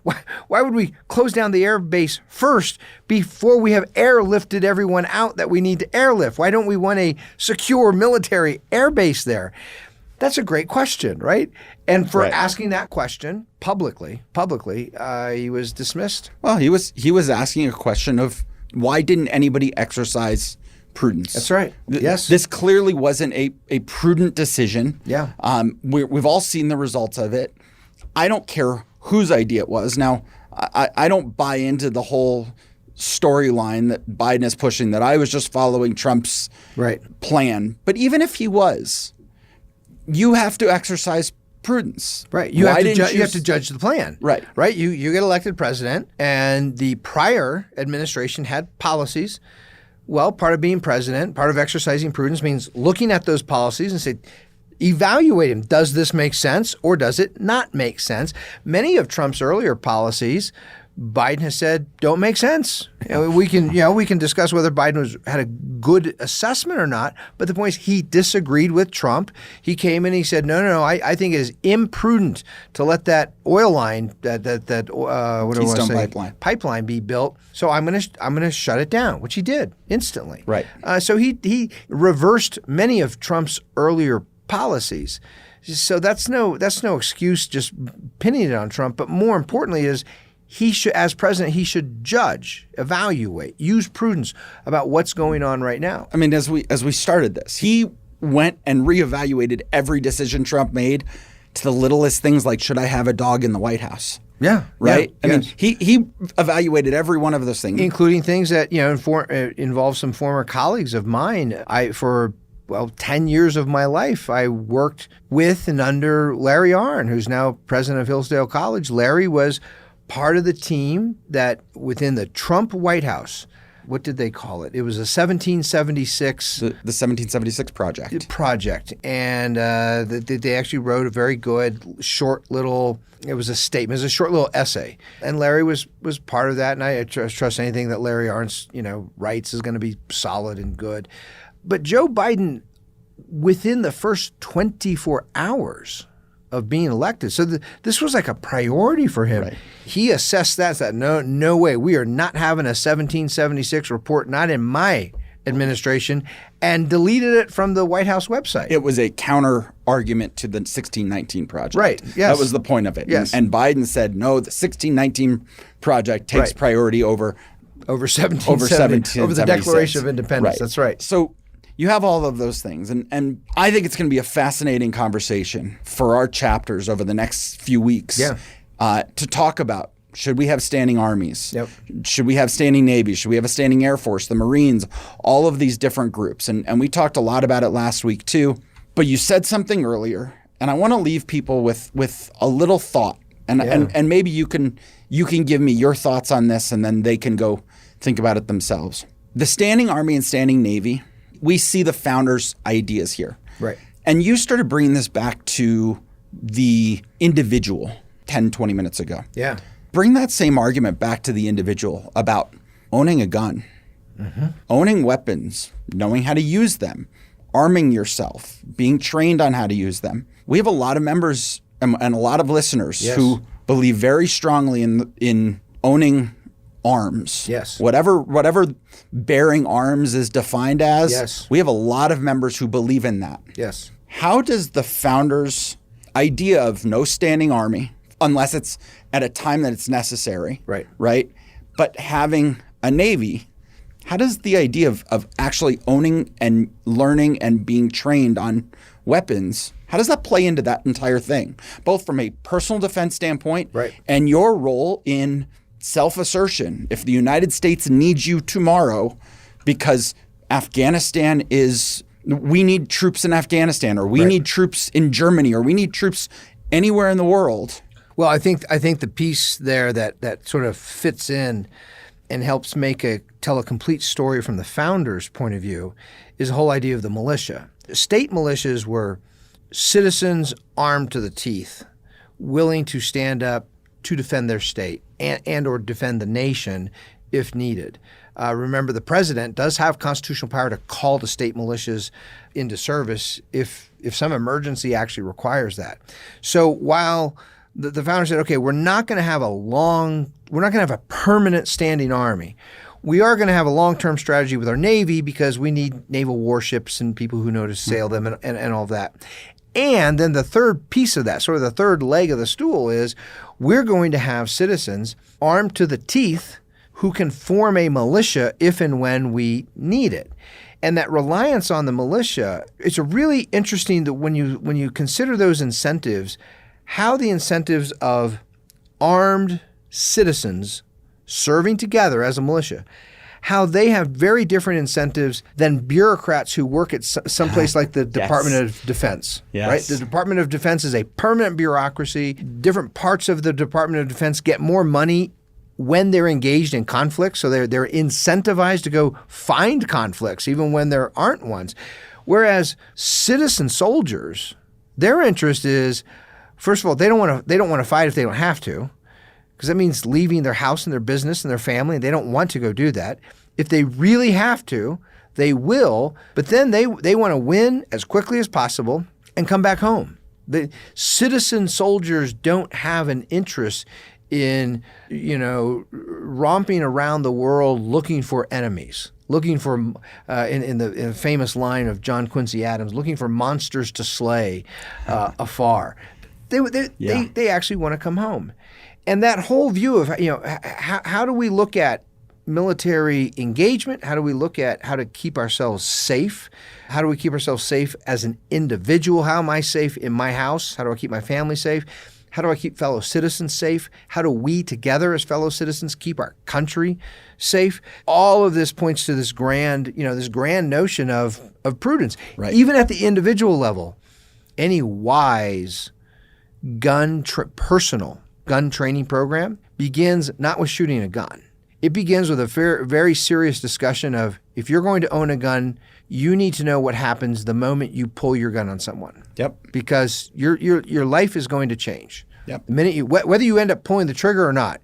Why would we close down the air base first before we have airlifted everyone out that we need to airlift? Why don't we want a secure military air base there? That's a great question, right? And for asking that question publicly, he was dismissed. Well, he was asking a question of why didn't anybody exercise prudence? That's right. Yes. This clearly wasn't a prudent decision. Yeah. We've all seen the results of it. I don't care whose idea it was. Now, I don't buy into the whole storyline that Biden is pushing, that I was just following Trump's plan. But even if he was, you have to exercise prudence. Right. You have to judge the plan. Right. Right. You get elected president, and the prior administration had policies. Well, part of being president, part of exercising prudence means looking at those policies and say, evaluate them. Does this make sense or does it not make sense? Many of Trump's earlier policies Biden has said don't make sense. We can discuss whether Biden had a good assessment or not, but the point is he disagreed with Trump. He came in and he said, no, I think it is imprudent to let that oil line, Keystone pipeline be built. So I'm gonna shut it down, which he did instantly. Right. So he reversed many of Trump's earlier policies. So that's no excuse just pinning it on Trump. But more importantly is as president, he should judge, evaluate, use prudence about what's going on right now. I mean, as we started this, he went and reevaluated every decision Trump made to the littlest things like, should I have a dog in the White House? Yeah. Right? Yeah, I mean, he evaluated every one of those things. Including things that, involve some former colleagues of mine. For 10 years of my life, I worked with and under Larry Arnn, who's now president of Hillsdale College. Larry was part of the team that within the Trump White House, what did they call it? It was a 1776. The 1776 project. And they actually wrote a very good short little, it was a statement, it was a short little essay. And Larry was part of that. And I trust anything that Larry Arnn, writes is going to be solid and good. But Joe Biden, within the first 24 hours of being elected, so this was like a priority for him. Right. He assessed that no way, we are not having a 1776 report, not in my administration, and deleted it from the White House website. It was a counter argument to the 1619 project. Right, yes. That was the point of it. Yes. And Biden said, no, the 1619 project takes priority over 1776. Over the Declaration of Independence. Right. That's right. So you have all of those things. And I think it's going to be a fascinating conversation for our chapters over the next few weeks to talk about, should we have standing armies? Yep. Should we have standing navies? Should we have a standing Air Force, the Marines, all of these different groups? And we talked a lot about it last week too. But you said something earlier, and I want to leave people with a little thought. And maybe you can give me your thoughts on this, and then they can go think about it themselves. The standing army and standing navy, we see the founders' ideas here. Right. And you started bringing this back to the individual 10, 20 minutes ago. Yeah. Bring that same argument back to the individual about owning a gun, owning weapons, knowing how to use them, arming yourself, being trained on how to use them. We have a lot of members and a lot of listeners who believe very strongly in owning arms. Yes. Whatever bearing arms is defined as, yes. We have a lot of members who believe in that. Yes. How does the founders' idea of no standing army, unless it's at a time that it's necessary, right? But having a navy, how does the idea of actually owning and learning and being trained on weapons, how does that play into that entire thing? Both from a personal defense standpoint and your role in self-assertion. If the United States needs you tomorrow because we need troops in Afghanistan, or we need troops in Germany, or we need troops anywhere in the world. Well, I think the piece there that sort of fits in and helps tell a complete story from the founders' point of view is the whole idea of the militia. State militias were citizens armed to the teeth, willing to stand up to defend their state and or defend the nation if needed. Remember, the president does have constitutional power to call the state militias into service if some emergency actually requires that. So while the founders said, okay, we're not going to have a permanent standing army. We are going to have a long-term strategy with our Navy because we need naval warships and people who know to sail them and all of that. And then the third piece of that, sort of the third leg of the stool, is we're going to have citizens armed to the teeth who can form a militia if and when we need it. And that reliance on the militia, it's a really interesting that when you consider those incentives, how the incentives of armed citizens serving together as a militia, how they have very different incentives than bureaucrats who work at someplace like the Department of Defense. Yes. Right? The Department of Defense is a permanent bureaucracy. Different parts of the Department of Defense get more money when they're engaged in conflicts, so they're incentivized to go find conflicts even when there aren't ones. Whereas citizen soldiers, their interest is, first of all, they don't want to fight if they don't have to, because that means leaving their house and their business and their family, and they don't want to go do that. If they really have to, they will, but then they want to win as quickly as possible and come back home. The citizen soldiers don't have an interest in, romping around the world looking for enemies, looking for, in the famous line of John Quincy Adams, looking for monsters to slay afar. They actually want to come home. And that whole view of, how do we look at military engagement? How do we look at how to keep ourselves safe? How do we keep ourselves safe as an individual? How am I safe in my house? How do I keep my family safe? How do I keep fellow citizens safe? How do we together as fellow citizens keep our country safe? All of this points to this grand notion of prudence. Right. Even at the individual level, any wise personal gun training program begins not with shooting a gun. It begins with a very serious discussion of, if you're going to own a gun, you need to know what happens the moment you pull your gun on someone. Yep. Because your life is going to change. Yep. The minute whether you end up pulling the trigger or not,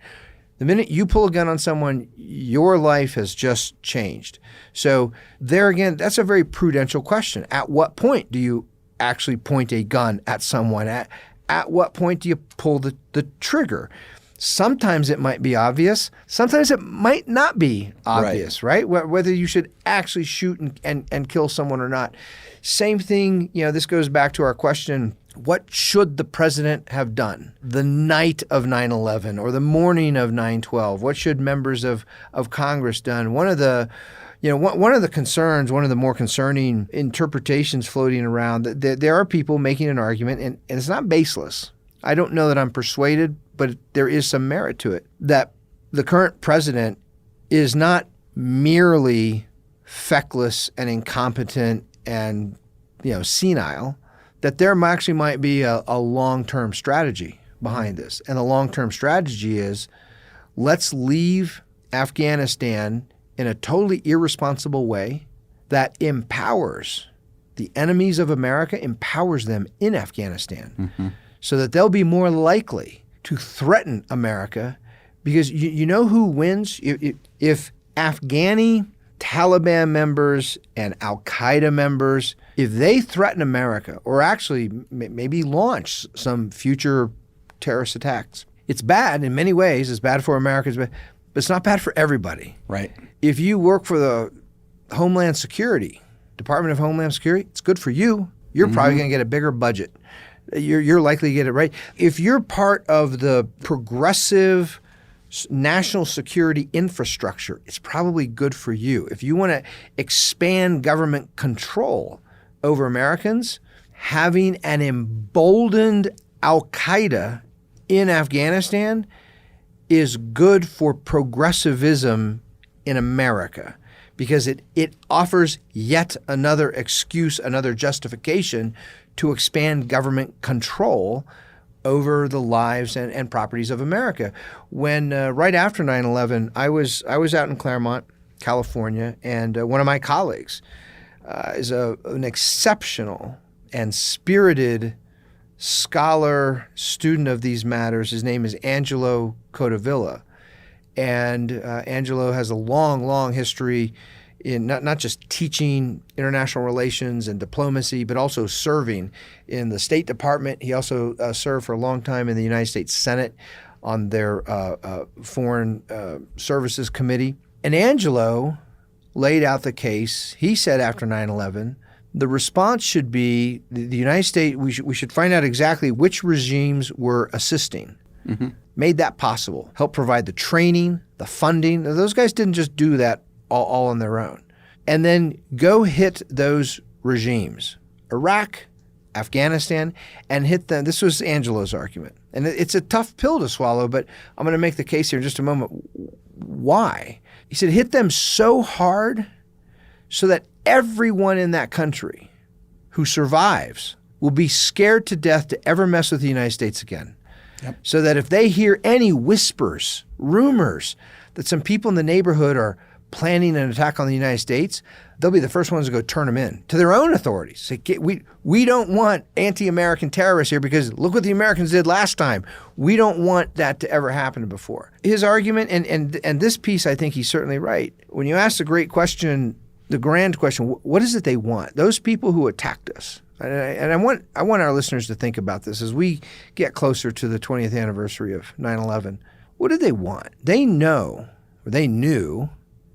the minute you pull a gun on someone, your life has just changed. So there again, that's a very prudential question. At what point do you actually point a gun at someone? At what point do you pull the trigger? Sometimes it might be obvious. Sometimes it might not be obvious, right? Whether you should actually shoot and kill someone or not. Same thing, this goes back to our question, what should the president have done the night of 9/11 or the morning of 9/12? What should members of Congress done? One of the concerns, one of the more concerning interpretations floating around, there are people making an argument, and it's not baseless. I don't know that I'm persuaded, but there is some merit to it, that the current president is not merely feckless and incompetent and senile, that there actually might be a long-term strategy behind this. And the long-term strategy is, let's leave Afghanistan in a totally irresponsible way that empowers the enemies of America, empowers them in Afghanistan, so that they'll be more likely to threaten America. Because you know who wins? If Afghani Taliban members and Al-Qaeda members, if they threaten America or actually maybe launch some future terrorist attacks, it's bad in many ways. It's bad for America, but it's not bad for everybody. Right. If you work for the Homeland Security, Department of Homeland Security, it's good for you. You're probably going to get a bigger budget. You're likely to get it right. If you're part of the progressive national security infrastructure, it's probably good for you. If you want to expand government control over Americans, having an emboldened Al-Qaeda in Afghanistan is good for progressivism in America, because it offers yet another excuse, another justification to expand government control over the lives and properties of America. When right after 9/11, I was out in Claremont, California, and one of my colleagues is an exceptional and spirited scholar, student of these matters. His name is Angelo Codavilla. And Angelo has a long, long history in not just teaching international relations and diplomacy, but also serving in the State Department. He also served for a long time in the United States Senate on their Foreign Services Committee. And Angelo laid out the case. He said after 9/11, the response should be the United States, we should find out exactly which regimes were assisting. Made that possible, helped provide the training, the funding. Those guys didn't just do that all on their own. And then go hit those regimes, Iraq, Afghanistan, and hit them. This was Angelo's argument. And it's a tough pill to swallow, but I'm going to make the case here in just a moment. Why? He said, hit them so hard so that everyone in that country who survives will be scared to death to ever mess with the United States again. Yep. So that if they hear any whispers, rumors that some people in the neighborhood are planning an attack on the United States, they'll be the first ones to go turn them in to their own authorities. Say, we don't want anti-American terrorists here because look what the Americans did last time. We don't want that to ever happen before. His argument, and this piece, I think he's certainly right. When you ask the great question, the grand question, what is it they want? Those people who attacked us. And I want our listeners to think about this as we get closer to the 20th anniversary of 9/11. What did they want? They knew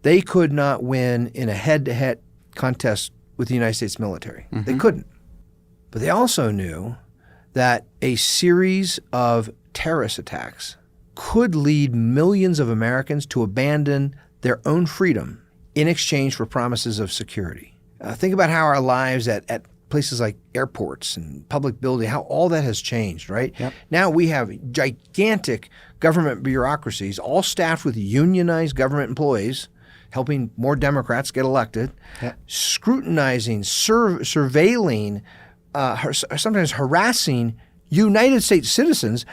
they could not win in a head-to-head contest with the United States military. Mm-hmm. They couldn't. But they also knew that a series of terrorist attacks could lead millions of Americans to abandon their own freedom in exchange for promises of security. Think about how our lives at places like airports and public building, how all that has changed, right? Yep. Now we have gigantic government bureaucracies, all staffed with unionized government employees, helping more Democrats get elected, yep. Scrutinizing, surveilling, sometimes harassing United States citizens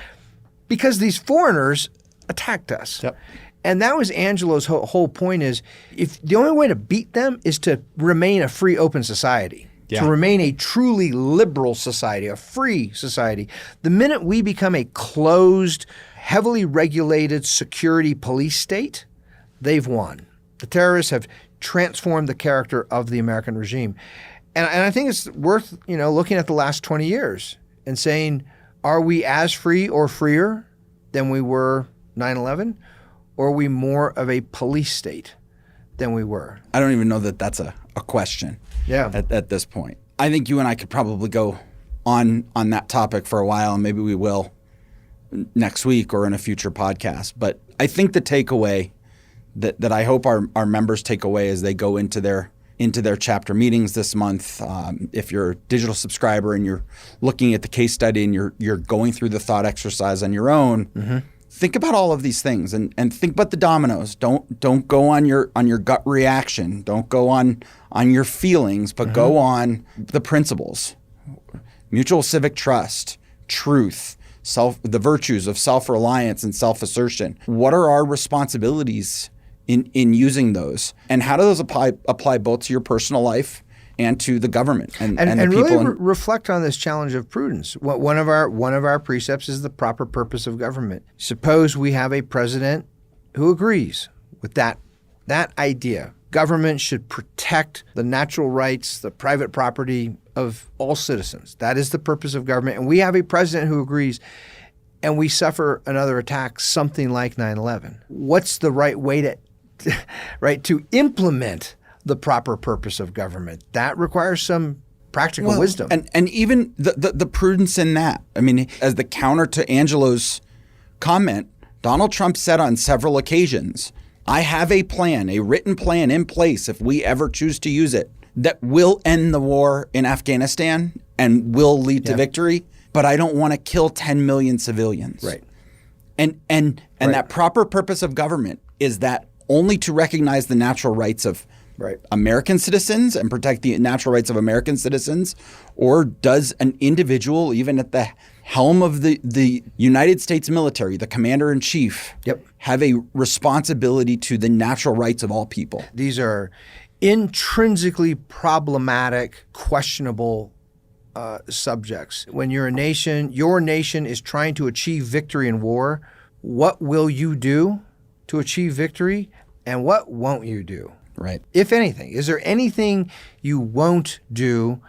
because these foreigners attacked us. Yep. And that was Angelo's whole point is, if the only way to beat them is to remain a free, open society. Yeah. To remain a truly liberal society, a free society. The minute we become a closed, heavily regulated security police state, they've won. The terrorists have transformed the character of the American regime. And I think it's worth, looking at the last 20 years and saying, are we as free or freer than we were 9/11? Or are we more of a police state than we were? I don't even know that that's a question. Yeah. At this point. I think you and I could probably go on that topic for a while, and maybe we will next week or in a future podcast. But I think the takeaway that I hope our members take away as they go into their chapter meetings this month, if you're a digital subscriber and you're looking at the case study and you're going through the thought exercise on your own, mm-hmm. Think about all of these things and think about the dominoes. Don't go on your gut reaction. Don't go on your feelings, but mm-hmm. go on the principles. Mutual civic trust, truth, the virtues of self-reliance and self-assertion. What are our responsibilities in using those? And how do those apply both to your personal life and to the government and the really people? Reflect on this challenge of prudence. One of our precepts is the proper purpose of government. Suppose we have a president who agrees with that idea. Government should protect the natural rights, the private property of all citizens. That is the purpose of government. And we have a president who agrees, and we suffer another attack, something like 9/11. What's the right way to implement the proper purpose of government? That requires some practical wisdom. And even the prudence in that. I mean, as the counter to Angelo's comment, Donald Trump said on several occasions, I have a plan, a written plan in place if we ever choose to use it, that will end the war in Afghanistan and will lead to victory, but I don't want to kill 10 million civilians. Right. And that proper purpose of government is that only to recognize the natural rights of American citizens and protect the natural rights of American citizens, or does an individual, even at the helm of the United States military, the commander-in-chief, have a responsibility to the natural rights of all people? These are intrinsically problematic, questionable subjects. When you're a nation, your nation is trying to achieve victory in war, what will you do to achieve victory, and what won't you do? Right. If anything, is there anything you won't do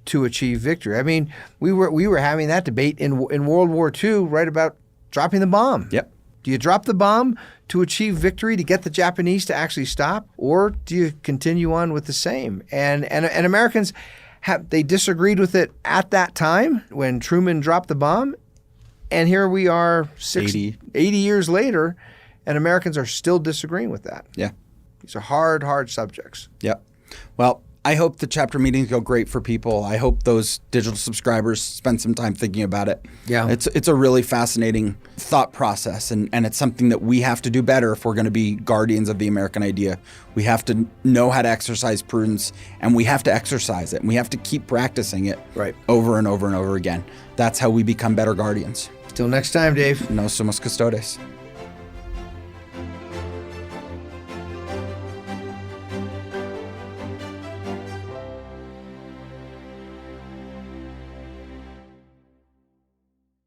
to achieve victory? I mean, we were having that debate in World War II, right, about dropping the bomb. Yep. Do you drop the bomb to achieve victory, to get the Japanese to actually stop, or do you continue on with the same? And Americans they disagreed with it at that time when Truman dropped the bomb, and here we are 80 years later, and Americans are still disagreeing with that. Yeah. These are hard subjects. Yep. Well, I hope the chapter meetings go great for people. I hope those digital subscribers spend some time thinking about it. Yeah. It's a really fascinating thought process, and it's something that we have to do better if we're going to be guardians of the American idea. We have to know how to exercise prudence, and we have to exercise it, and we have to keep practicing it over and over and over again. That's how we become better guardians. Till next time, Dave. Nos somos custodes.